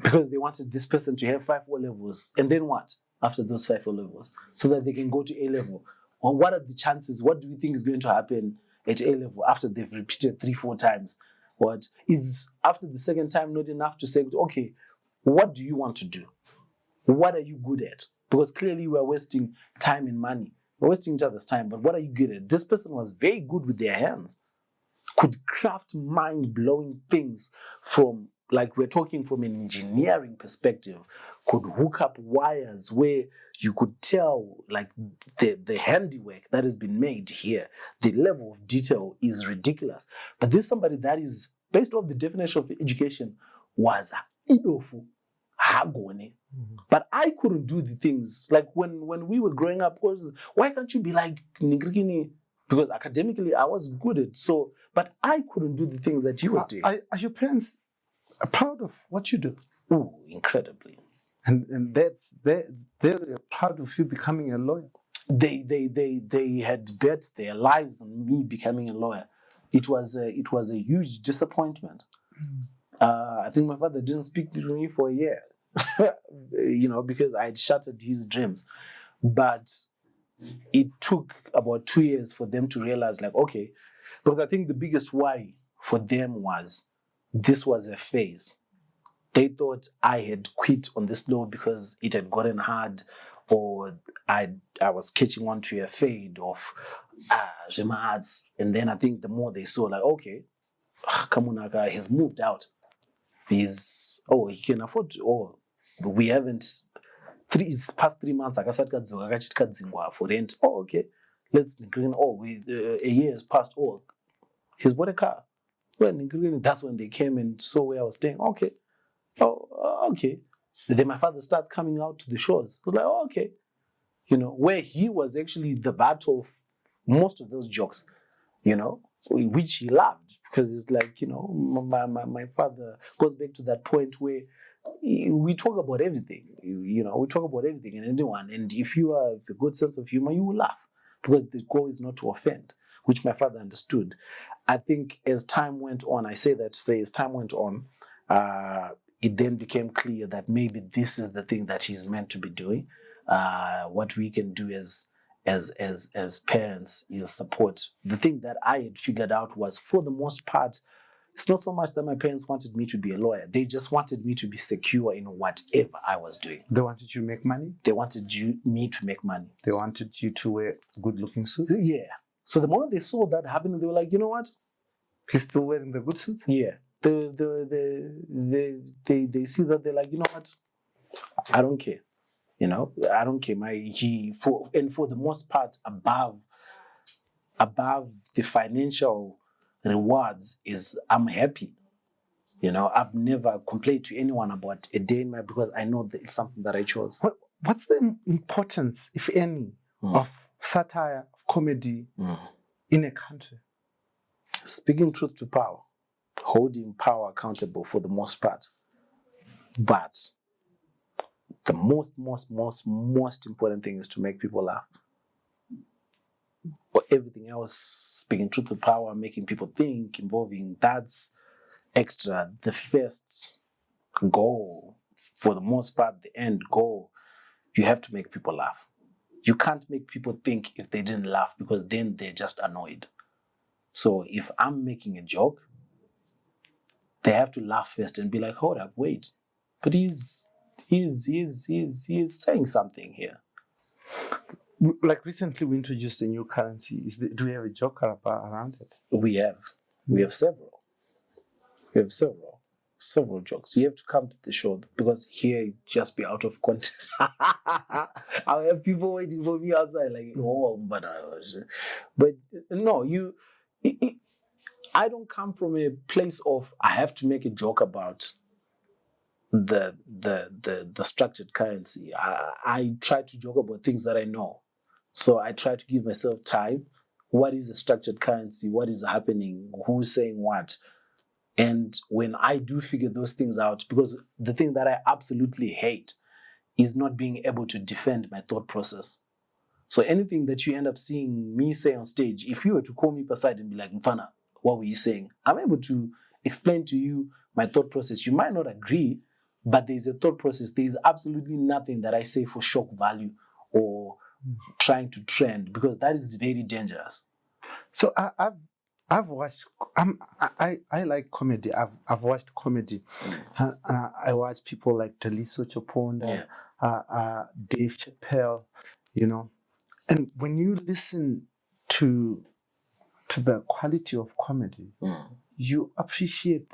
D: Because they wanted this person to have 5 O-levels. And then what after those 5 O-levels? So that they can go to A-level. Or what are the chances? What do we think is going to happen at A-level after they've repeated 3-4 times? What is after the second time not enough to say, okay, what do you want to do? What are you good at? Because clearly we're wasting time and money. We're wasting each other's time, but what are you good at? This person was very good with their hands, could craft mind-blowing things from, like, we're talking from an engineering perspective, could hook up wires where you could tell, like, the handiwork that has been made here. The level of detail is ridiculous. But this is somebody that is, based off the definition of education, was idofu, hagone. But I couldn't do the things. Like, when we were growing up, why can't you be like Nigrikini? Because academically I was good at so, but I couldn't do the things that he was doing.
C: Are your parents proud of what you do?
D: Oh, incredibly.
C: And they're proud of you becoming a lawyer.
D: They had bet their lives on me becoming a lawyer. It was a huge disappointment. I think my father didn't speak to me for a year, because I had shattered his dreams. But it took about 2 years for them to realize, like, okay, because I think the biggest worry for them was this was a phase. They thought I had quit on this law because it had gotten hard, or I was catching on to a fade of Jemaats. And then I think the more they saw, like, okay, Kamunaka has moved out. He can afford to, we haven't, it's past 3 months, for rent. Oh, okay, let's green. A year has passed. Oh, he's bought a car. Well, that's when they came and saw where I was staying. Okay. Oh, okay. Then my father starts coming out to the shores. I was like, oh, okay. Where he was actually the butt of most of those jokes, which he loved, because it's like, my father goes back to that point where we talk about everything. We talk about everything and anyone. And if you have a good sense of humor, you will laugh, because the goal is not to offend, which my father understood. I think as time went on, as time went on, it then became clear that maybe this is the thing that he's meant to be doing. What we can do as parents is support. The thing that I had figured out was, for the most part, it's not so much that my parents wanted me to be a lawyer. They just wanted me to be secure in whatever I was doing.
C: They wanted you to make money?
D: They wanted me to make money.
C: They wanted you to wear good-looking suits?
D: Yeah. So the moment they saw that happening, they were like, you know what?
C: He's still wearing the good suits?
D: Yeah. They see that, they're like, you know what? I don't care. You know, I don't care. For the most part, above the financial rewards is I'm happy. You know, I've never complained to anyone about a day in my, because I know that it's something that I chose.
C: What's the importance, if any, of satire, of comedy in a country?
D: Speaking truth to power, holding power accountable for the most part. But the most important thing is to make people laugh. But everything else, speaking truth to power, making people think, involving, that's extra. The first goal, for the most part, the end goal, you have to make people laugh. You can't make people think if they didn't laugh, because then they're just annoyed. So if I'm making a joke, they have to laugh first and be like, hold up, wait. But he's saying something here.
C: Like recently we introduced a new currency. Do we have a joke around it?
D: We have several. We have several jokes. You have to come to the show, because here it just be out of context. I'll have people waiting for me outside like, oh, but no, I don't come from a place of I have to make a joke about the structured currency. I try to joke about things that I know. So I try to give myself time. What is a structured currency? What is happening? Who's saying what? And when I do figure those things out, because the thing that I absolutely hate is not being able to defend my thought process. So anything that you end up seeing me say on stage, if you were to call me aside and be like, Mfana, what were you saying? I'm able to explain to you my thought process. You might not agree, but there's a thought process. There's absolutely nothing that I say for shock value or trying to trend, because that is very dangerous.
C: So I've watched. I like comedy. I've watched comedy. I watch people like Daliso Choponda, Dave Chappelle. You know, and when you listen to the quality of comedy, you appreciate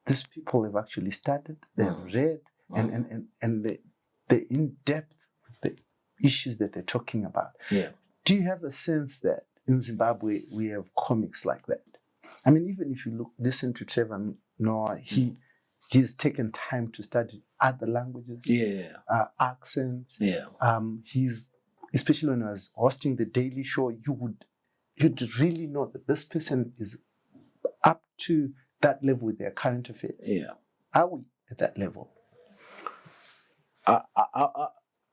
C: these people have actually studied, they've read, and they're in depth with the issues that they're talking about.
D: Yeah.
C: Do you have a sense that in Zimbabwe we have comics like that? I mean, even if you listen to Trevor Noah, he's taken time to study other languages, accents.
D: Yeah.
C: He's, especially when I was hosting the Daily Show, you'd really know that this person is up to that level with their current affairs.
D: Yeah.
C: Are we at that level?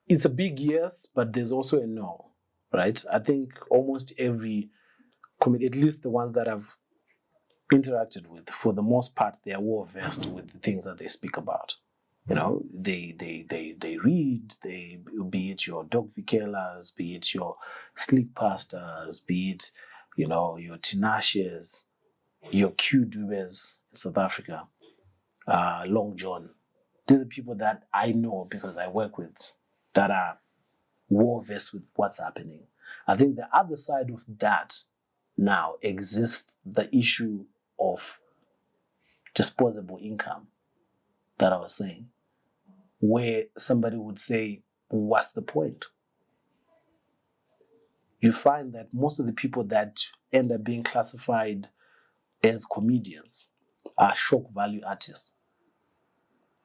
D: It's a big yes, but there's also a no, right? I think almost every comedy, at least the ones that I've interacted with, for the most part, they are well versed with the things that they speak about. You know, they read, be it your dog Vikelas, be it your sleek pastors, be it, you know, your Tinashes, your Q Dubes in South Africa, Long John. These are people that I know because I work with, that are well versed with what's happening. I think the other side of that now exists the issue of disposable income that I was saying, where somebody would say, what's the point? You find that most of the people that end up being classified as comedians are shock value artists.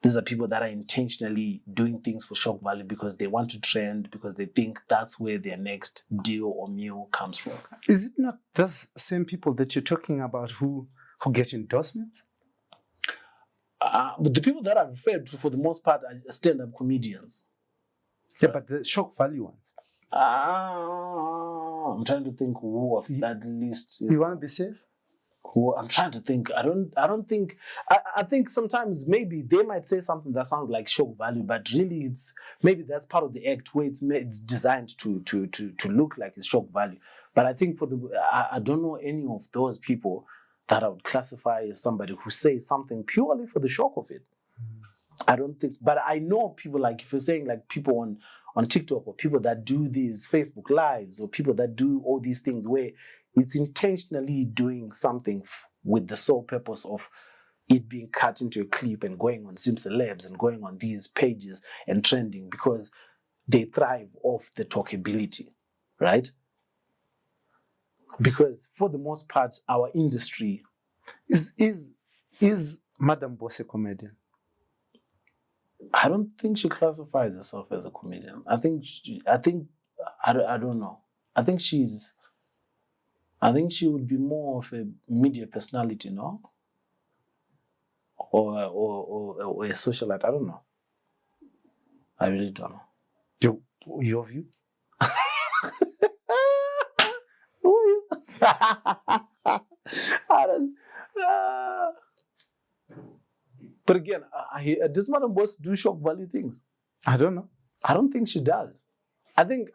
D: These are people that are intentionally doing things for shock value because they want to trend, because they think that's where their next deal or meal comes from.
C: Is it not those same people that you're talking about who get endorsements?
D: But the people that are referred to, for the most part, are stand-up comedians.
C: Yeah, but the shock value ones.
D: I'm trying to think who of that list.
C: You want to be safe?
D: I'm trying to think. I don't think. I think sometimes maybe they might say something that sounds like shock value, but really it's maybe that's part of the act where it's designed to look like it's shock value. But I think I don't know any of those people that I would classify as somebody who says something purely for the shock of it. I don't think, but I know people, like if you're saying like people on TikTok, or people that do these Facebook lives, or people that do all these things where it's intentionally doing something with the sole purpose of it being cut into a clip and going on Sim Celebs and going on these pages and trending because they thrive off the talkability, right? Because for the most part, our industry
C: Is Madam Boss a comedian?
D: I don't think she classifies herself as a comedian. I don't know. I think she would be more of a media personality, no? Or a socialite. I don't know. I really don't know.
C: Your view?
D: I don't. But again, does Madam Boss do shock value things?
C: I don't know.
D: I don't think she does. I think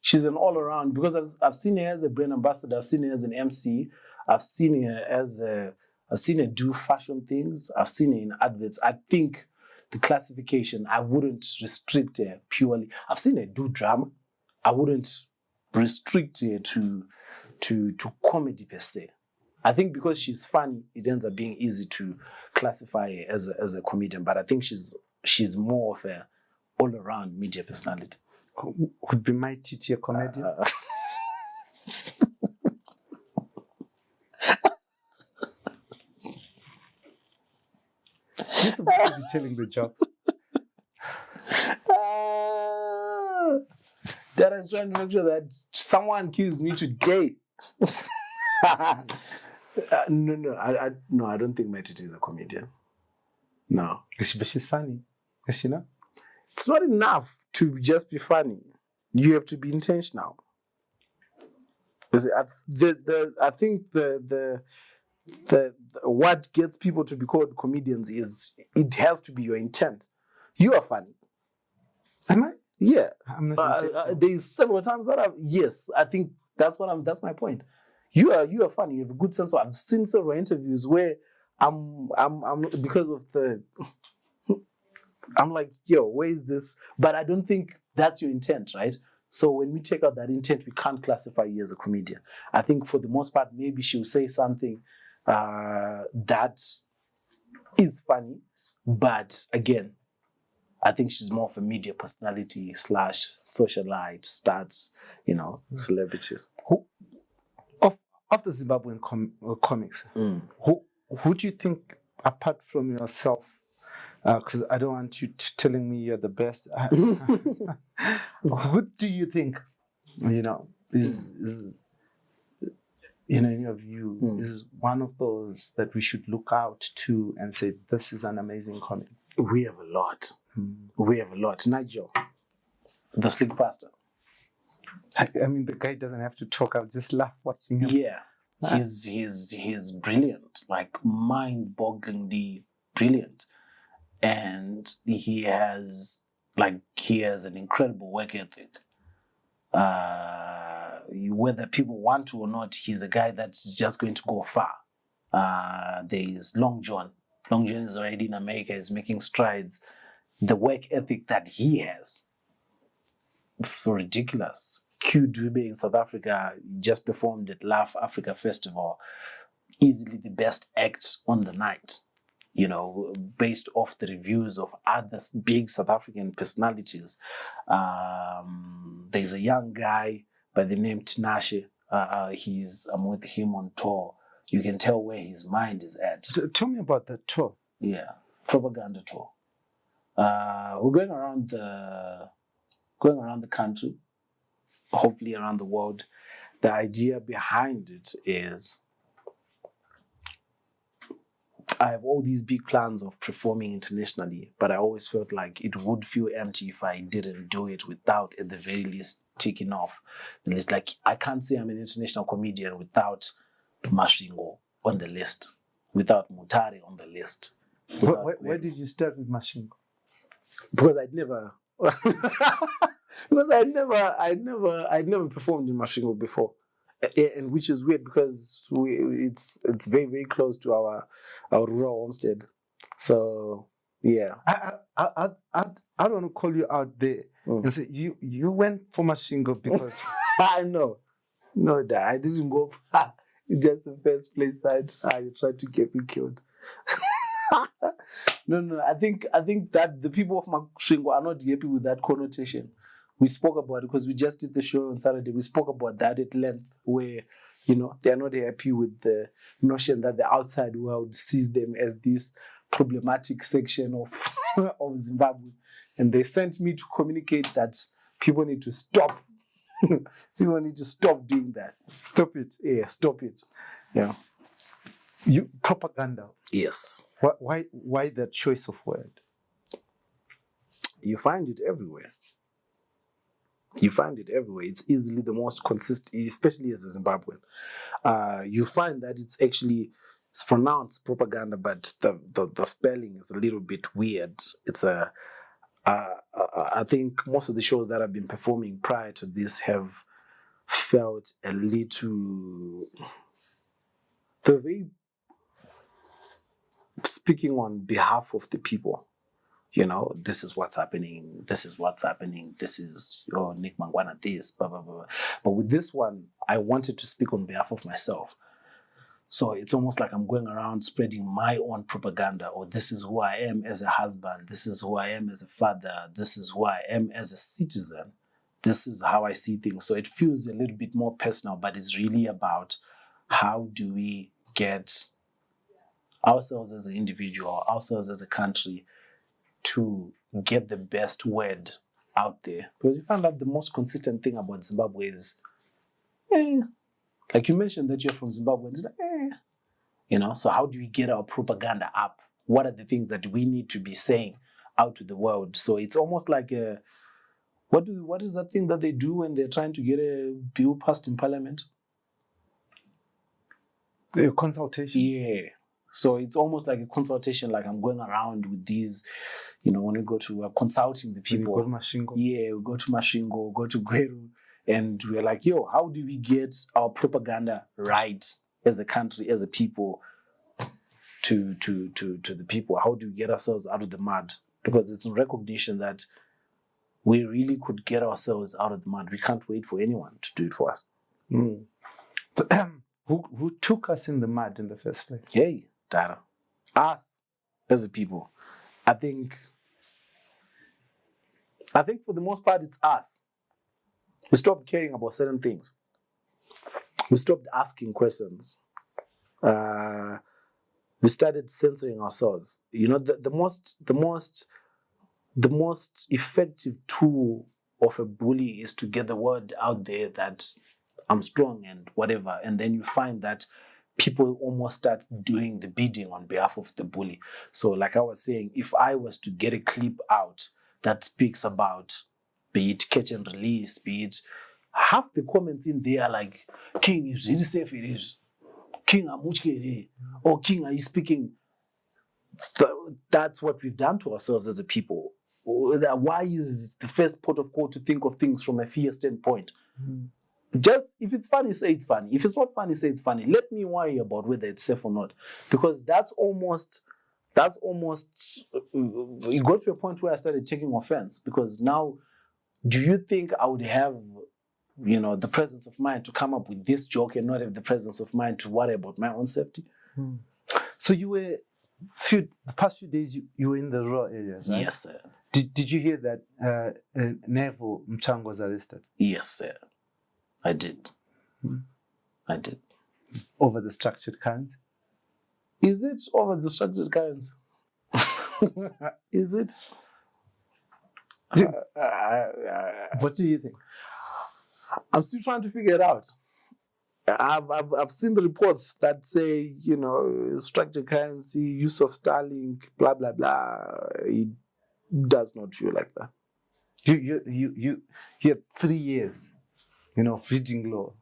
D: she's an all around, because I've seen her as a brand ambassador. I've seen her as an MC. I've seen her do fashion things. I've seen her in adverts. I think the classification, I wouldn't restrict her purely. I've seen her do drama. I wouldn't restrict her to comedy per se. I think because she's funny, it ends up being easy to classify her as a comedian. But I think she's more of a all-around media personality.
C: Would be my teacher a comedian? You're supposed to be telling the jokes.
D: That is trying to make sure that someone kills me today. No, I don't think my teacher is a comedian. No.
C: But she's funny. Is she not?
D: It's not enough to just be funny. You have to be intentional. I think the what gets people to be called comedians is it has to be your intent. You are funny.
C: Am I?
D: Yeah.
C: I'm not
D: there's several times that yes, I think that's my point. You are funny. You have a good sense of. I've seen several interviews where I'm because of the. I'm like, yo, where is this? But I don't think that's your intent, right? So when we take out that intent, we can't classify you as a comedian. I think for the most part, maybe she'll say something that is funny, but again, I think she's more of a media personality / socialite, starts, celebrities.
C: Of the Zimbabwean comics, who do you think, apart from yourself, because I don't want you telling me you're the best, who do you think, is in your view, is one of those that we should look out to and say, this is an amazing comic?
D: We have a lot. We have a lot. Nigel, the Slick Pastor.
C: I mean, the guy doesn't have to talk. I'll just laugh watching him.
D: Yeah, he's brilliant, like mind-bogglingly brilliant, and he has an incredible work ethic. Whether people want to or not, he's a guy that's just going to go far. There is Long John. Long John is already in America. He's making strides. The work ethic that he has, for ridiculous. Q Dube in South Africa just performed at Laugh Africa Festival. Easily the best act on the night, based off the reviews of other big South African personalities. There's a young guy by the name Tinashe. I'm with him on tour. You can tell where his mind is at.
C: Tell me about that tour.
D: Yeah, propaganda tour. We're going around the country, hopefully around the world. The idea behind it is I have all these big plans of performing internationally, but I always felt like it would feel empty if I didn't do it without, at the very least, ticking off the list. Like, I can't say I'm an international comedian without Mashingo on the list, without Mutare on the list.
C: Where did you start with Mashingo?
D: Because I'd never performed in Mashingo before, and which is weird because it's very, very close to our rural homestead. So yeah.
C: I don't want to call you out there and say you went for Mashingo because
D: I know. No, Dad, I didn't go. It's just the first place that you tried to get me killed. No. I think that the people of Mashingo are not happy with that connotation. We spoke about it because we just did the show on Saturday. We spoke about that at length, where they're not happy with the notion that the outside world sees them as this problematic section of of Zimbabwe, and they sent me to communicate that people need to stop. People need to stop doing that.
C: stop it.
D: Yeah, stop it. Yeah.
C: You propaganda.
D: Yes.
C: Why that choice of word?
D: You find it everywhere. You find it everywhere. It's easily the most consistent, especially as a Zimbabwean. You find that it's pronounced propaganda, but the spelling is a little bit weird. It's I think most of the shows that I've been performing prior to this have felt a little. They're very speaking on behalf of the people. This is what's happening. This is what's happening. This is Nick Mangwana, this, blah, blah, blah. But with this one, I wanted to speak on behalf of myself. So it's almost like I'm going around spreading my own propaganda, or this is who I am as a husband. This is who I am as a father. This is who I am as a citizen. This is how I see things. So it feels a little bit more personal, but it's really about how do we get ourselves as an individual, ourselves as a country, to get the best word out there. Because you find out the most consistent thing about Zimbabwe is, like you mentioned that you're from Zimbabwe, and it's like, so how do we get our propaganda up? What are the things that we need to be saying out to the world? So it's almost like what is that thing that they do when they're trying to get a bill passed in Parliament?
C: A consultation.
D: Yeah. So it's almost like a consultation, like I'm going around with these, when we go to consulting the people.
C: When you go to Mashingo.
D: Yeah, we go to Mashingo, go to Gweru, and we're like, how do we get our propaganda right as a country, as a people, to the people? How do we get ourselves out of the mud? Because it's in recognition that we really could get ourselves out of the mud. We can't wait for anyone to do it for us.
C: Who took us in the mud in the first place?
D: Hey, Tara. Us as a people. I think for the most part it's us. We stopped caring about certain things. We stopped asking questions. We started censoring ourselves. The most effective tool of a bully is to get the word out there that I'm strong and whatever. And then you find that people almost start doing the bidding on behalf of the bully. So like I was saying, if I was to get a clip out that speaks about, be it catch and release, be it, half the comments in there are like, King is really safe it is. King Amuchke, or King, are you speaking? That's what we've done to ourselves as a people. Why is the first port of call to think of things from a fear standpoint? Just, if it's funny, say it's funny. If it's not funny, say it's funny. Let me worry about whether it's safe or not. Because that's almost, it got to a point where I started taking offense. Because now, do you think I would have, the presence of mind to come up with this joke and not have the presence of mind to worry about my own safety?
C: So you were, the past few days, you were in the rural areas, right?
D: Yes, sir.
C: Did you hear that Neville Mchango was arrested?
D: Yes, sir. I did. I did.
C: Over the structured currency?
D: Is it over the structured currency? Is it?
C: What do you think?
D: I'm still trying to figure it out. I've seen the reports that say, structured currency, use of Starlink, blah blah blah. It does not feel like that.
C: You had 3 years, of reading law.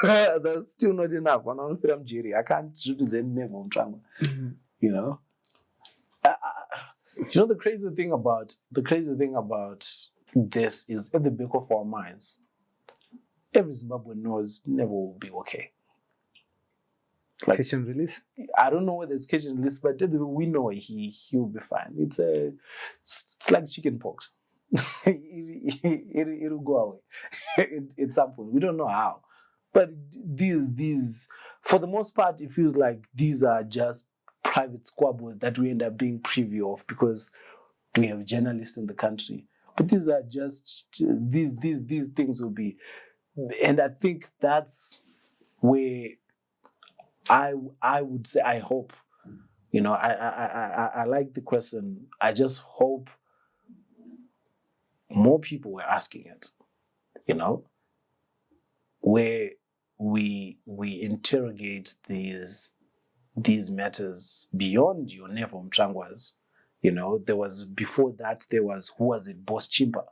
D: That's still not enough. I can't represent Neville Mchango. The crazy thing about this is at the back of our minds. Every Zimbabwean knows Neville will be okay. Like,
C: Catch and release.
D: I don't know whether it's catch and release, but we know he'll be fine. It's like chicken pox. It'll go away at some point. We don't know how, but these for the most part, it feels like these are just private squabbles that we end up being privy of because we have journalists in the country. But these are just these things will be, and I think that's where I would say I hope. I like the question. I just hope more people were asking it. Where we interrogate these matters beyond your Nevo Mchangwas. There was before that there was who was it, Boss Chimpa,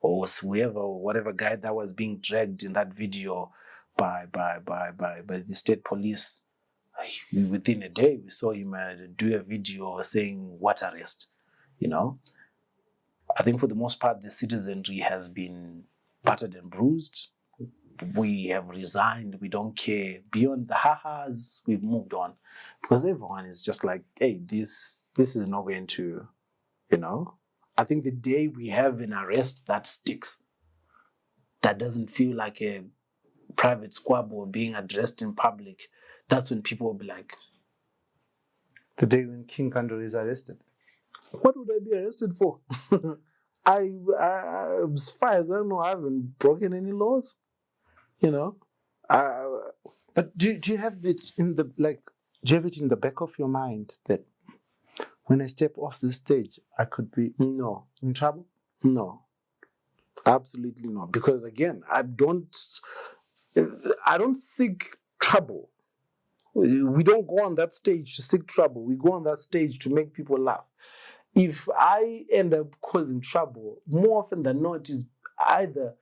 D: or whoever, or whatever guy that was being dragged in that video by the state police. Within a day, we saw him do a video saying what arrest. I think for the most part, the citizenry has been battered and bruised. We have resigned. We don't care. Beyond the ha-has, we've moved on. Because everyone is just like, hey, this is not going to, I think the day we have an arrest that sticks, that doesn't feel like a private squabble being addressed in public, that's when people will be like,
C: the day when King Kandoro is arrested.
D: What would I be arrested for? I as far as I know, I haven't broken any laws.
C: But do you have it in the back of your mind that when I step off the stage, I could be in trouble?
D: No, absolutely not. Because again, I don't seek trouble. We don't go on that stage to seek trouble. We go on that stage to make people laugh. If I end up causing trouble, more often than not, is either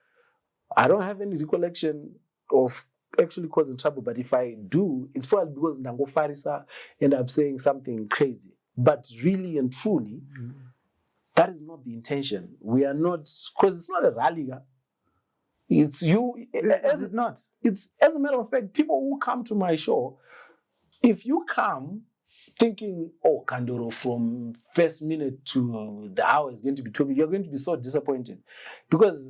D: I don't have any recollection of actually causing trouble, but if I do, it's probably because Ndango Farisa end up saying something crazy. But really and truly, that is not the intention. We are not, because it's not a rally. It's you.
C: Is it not?
D: It's, as a matter of fact, people who come to my show, if you come thinking, oh, Kandoro, from first minute to the hour is going to be talking, you're going to be so disappointed. Because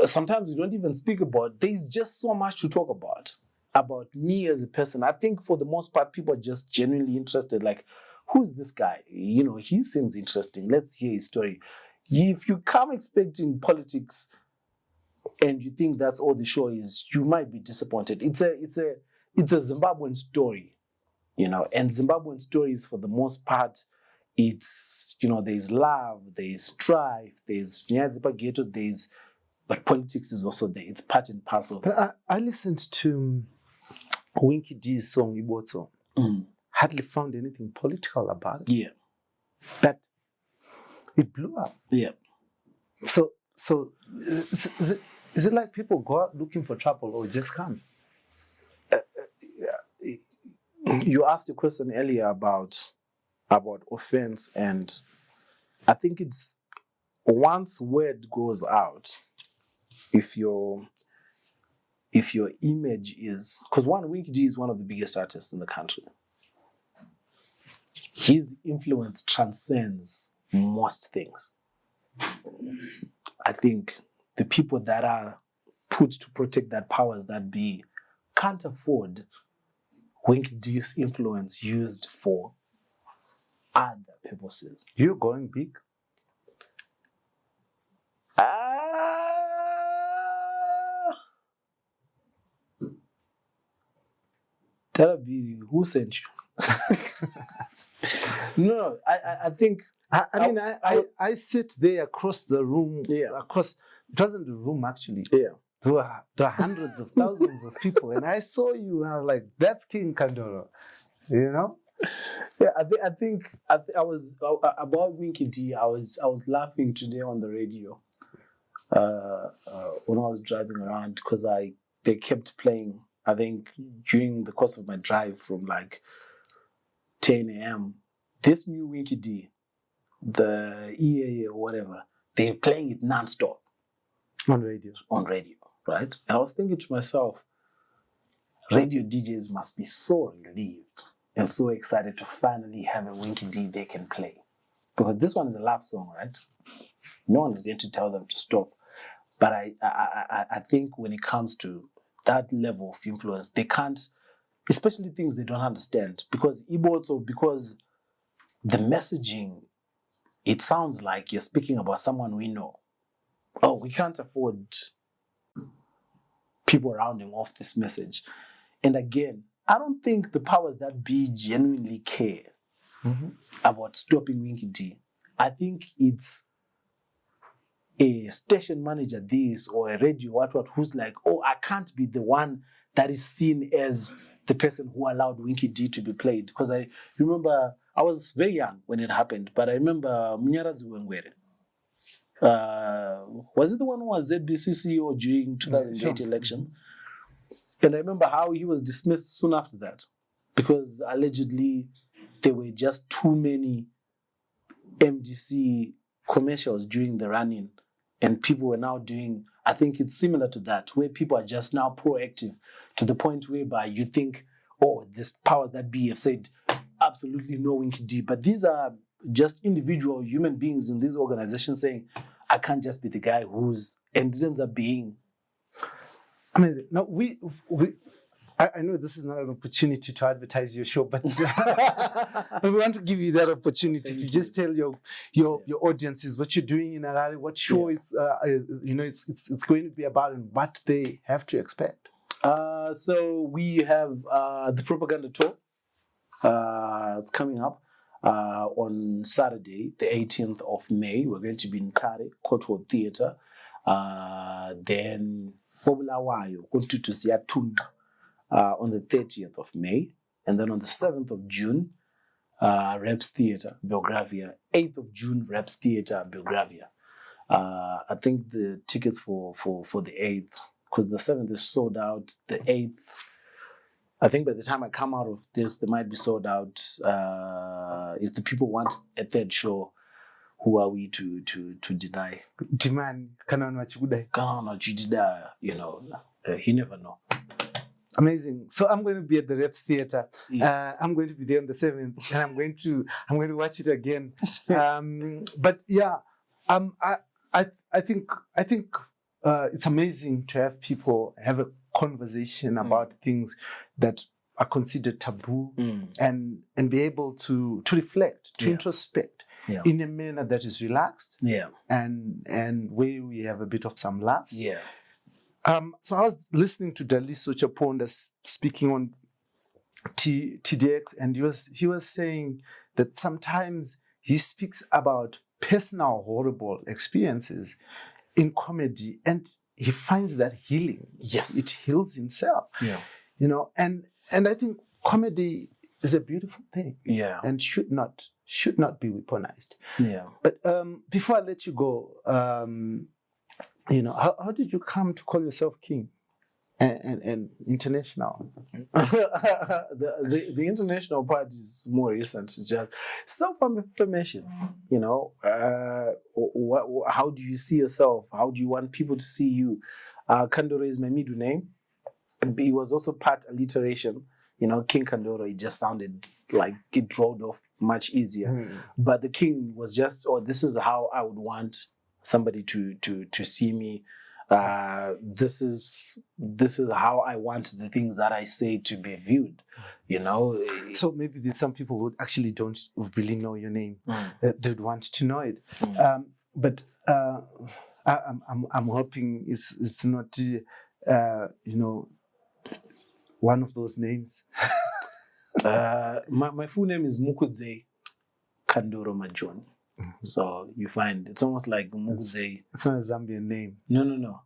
D: sometimes we don't even speak about, there's just so much to talk about me as a person. I think for the most part, people are just genuinely interested. Like, who's this guy? He seems interesting. Let's hear his story. If you come expecting politics and you think that's all the show is, you might be disappointed. It's a Zimbabwean story, and Zimbabwean stories for the most part, it's, there's love, there's strife, there's Nyadzipa Ghetto, but politics is also there. It's part and parcel.
C: But I listened to Winky D's song Iboto. Hardly found anything political about it.
D: Yeah.
C: But it blew up.
D: Yeah.
C: So is it like people go out looking for trouble or just come?
D: You asked a question earlier about offense, and I think it's once word goes out, if your image is, because Winky D is one of the biggest artists in the country. His influence transcends most things. I think the people that are put to protect that powers that be can't afford Winky D's influence used for other purposes.
C: You're going big. Tell
D: who sent you? No, I think.
C: I sit there across the room.
D: Yeah.
C: Across, it wasn't the room actually.
D: Yeah.
C: There were hundreds of thousands of people, and I saw you, and I was like, "That's King Kandoro,"
D: Yeah, I think I was about Winky D. I was laughing today on the radio when I was driving around because they kept playing. I think during the course of my drive from like 10 a.m. This new Winky D, the EA or whatever, they're playing it nonstop
C: on radio.
D: Right? And I was thinking to myself, radio DJs must be so relieved and so excited to finally have a Winky D they can play. Because this one is a love song, right? No one is going to tell them to stop. But I think when it comes to that level of influence, they can't, especially things they don't understand. Because because the messaging, it sounds like you're speaking about someone we know. Oh, we can't afford people rounding off this message. And again, I don't think the powers that be genuinely care about stopping Winky D. I think it's a station manager this or a radio who's like, oh, I can't be the one that is seen as the person who allowed Winky D to be played. Because I remember, I was very young when it happened, but I remember Mnyarazi Wengwere. Was it the one who was ZBC CEO during 2008 election? And I remember how he was dismissed soon after that because allegedly there were just too many MDC commercials during the run-in. And people were now doing, I think it's similar to that, where people are just now proactive to the point whereby you think, oh, this powers that be have said absolutely no Winky D. But these are just individual human beings in these organizations saying, I can't just be the guy and it ends up being.
C: Amazing. Now, I know this is not an opportunity to advertise your show, but we want to give you that opportunity to just tell your audiences what you're doing in Harare, what show it's going to be about, and what they have to expect.
D: So we have the propaganda tour. It's coming up on Saturday, the 18th of May. We're going to be in Tare, Courtwood Theatre. Then Pobulawayo, Kuntutusia Tunga. On the 30th of May, and then on the 7th of June, Reps Theatre, Belgravia. 8th of June, Reps Theatre, Belgravia. I think the tickets for the 8th, because the 7th is sold out, the 8th, I think by the time I come out of this, they might be sold out. If the people want a third show, who are we to deny?
C: Demand,
D: You never know.
C: Amazing. So I'm going to be at the Reps Theatre. I'm going to be there on the 7th, and I'm going to watch it again. But yeah, I think it's amazing to have people have a conversation about things that are considered taboo, and be able to reflect, to introspect in a manner that is relaxed, and where we have a bit of some laughs. So I was listening to Daliso Chaponda speaking on TDX, and he was saying that sometimes he speaks about personal horrible experiences in comedy, and he finds that healing.
D: Yes,
C: it heals himself. And I think comedy is a beautiful thing. And should not be weaponized. But before I let you go, how did you come to call yourself king and international?
D: the international part is more recent. It's just self-affirmation. How do you see yourself? How do you want people to see you? Kandoro is my middle name. It was also part alliteration. King Kandoro, it just sounded like it rolled off much easier. But the king was just, this is how I would want somebody to see me. This is how I want the things that I say to be viewed.
C: So maybe there's some people who actually don't really know your name. They'd want to know it. But I'm hoping it's not one of those names.
D: My full name is Mukudze Kandoro Majoni. So you find it's almost like Mukudze.
C: It's not a Zambian name.
D: No.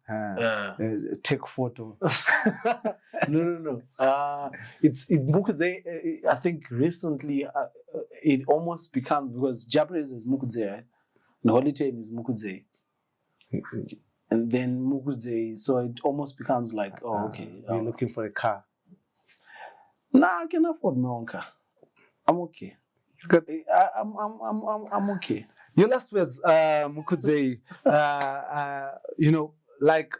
C: Take photo.
D: No. It's Mukudze. I think recently it almost become, because Japanese is Mukudze, right? And Holiday is Mukudze. And then Mukudze, so it almost becomes like, okay.
C: You're looking for a car.
D: Nah, I can afford my own car. I'm okay. I'm okay.
C: Your last words, Mukudze, like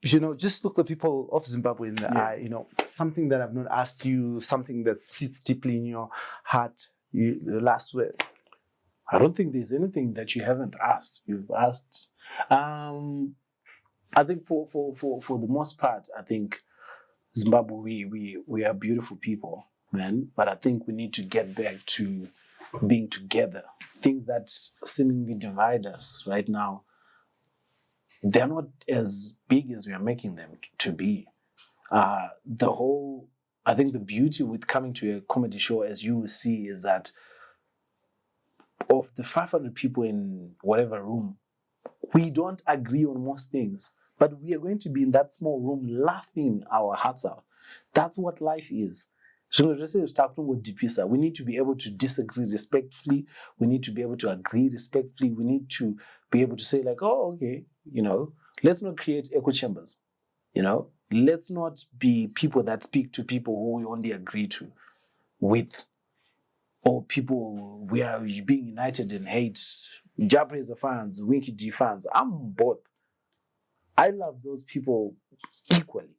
C: just look the people of Zimbabwe in the eye, something that I've not asked you, something that sits deeply in your heart, the last word.
D: I don't think there's anything that you haven't asked. You've asked. I think for the most part, I think Zimbabwe, we are beautiful people, man. But I think we need to get back to being together. Things that seemingly divide us right now, they're not as big as we are making them to be. I think the beauty with coming to a comedy show, as you will see, is that of the 500 people in whatever room, we don't agree on most things, but we are going to be in that small room laughing our hearts out. That's what life is. So we need to be able to disagree respectfully. We need to be able to agree respectfully. We need to be able to say like, oh, okay, let's not create echo chambers. Let's not be people that speak to people who we only agree with, or people we are being united in hate. Japanese fans, Winky D fans. I'm both. I love those people equally,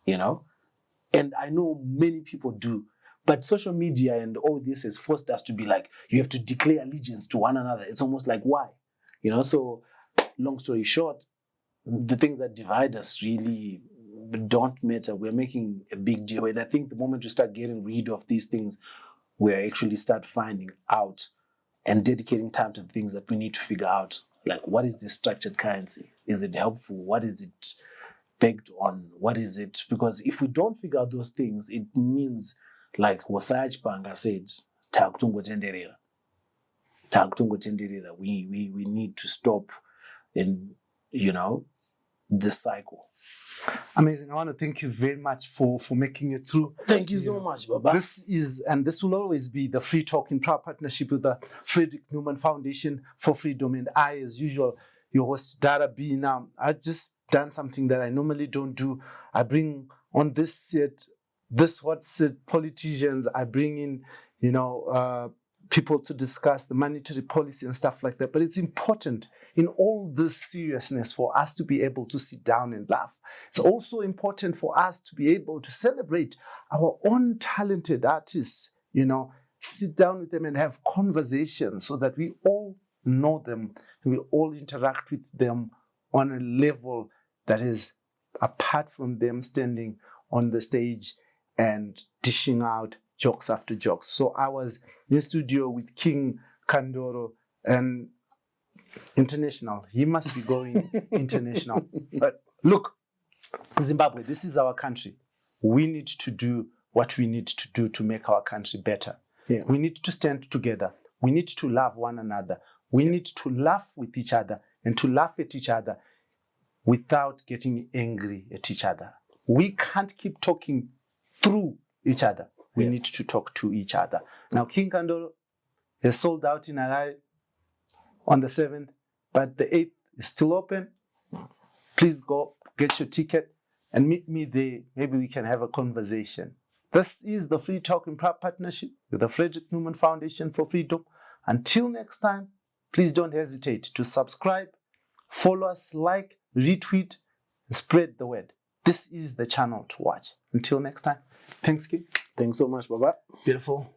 D: and I know many people do. But social media and all this has forced us to be like, you have to declare allegiance to one another. It's almost like, why? So long story short, the things that divide us really don't matter. We're making a big deal. And I think the moment we start getting rid of these things, we actually start finding out and dedicating time to the things that we need to figure out. Like, what is this structured currency? Is it helpful? What is it baked on? What is it? Because if we don't figure out those things, it means, like Wasaj Panga said, we need to stop in, the cycle.
C: Amazing. I want to thank you very much for making it through.
D: Thank you so much, Baba.
C: This will always be the Free Talk in proud partnership with the Frederick Newman Foundation for Freedom. And I, as usual, your host, Dara B. Now, I've just done something that I normally don't do. I bring on this set, politicians. I bring in, people to discuss the monetary policy and stuff like that. But it's important in all this seriousness for us to be able to sit down and laugh. It's also important for us to be able to celebrate our own talented artists, sit down with them and have conversations so that we all know them and we all interact with them on a level that is apart from them standing on the stage and dishing out jokes after jokes. So I was in the studio with King Kandoro and international. He must be going international. But look, Zimbabwe, this is our country. We need to do what we need to do to make our country better. Yeah. We need to stand together. We need to love one another. We need to laugh with each other and to laugh at each other without getting angry at each other. We can't keep talking through each other. We need to talk to each other. Now, King Kandoro is sold out in Harare on the 7th, but the 8th is still open. Please go get your ticket and meet me there. Maybe we can have a conversation. This is the Free Talk in partnership with the Frederick Newman Foundation for Freedom. Until next time, please don't hesitate to subscribe, follow us, like, retweet, and spread the word. This is the channel to watch. Until next time, thanks, King.
D: Thanks so much, Baba.
C: Beautiful.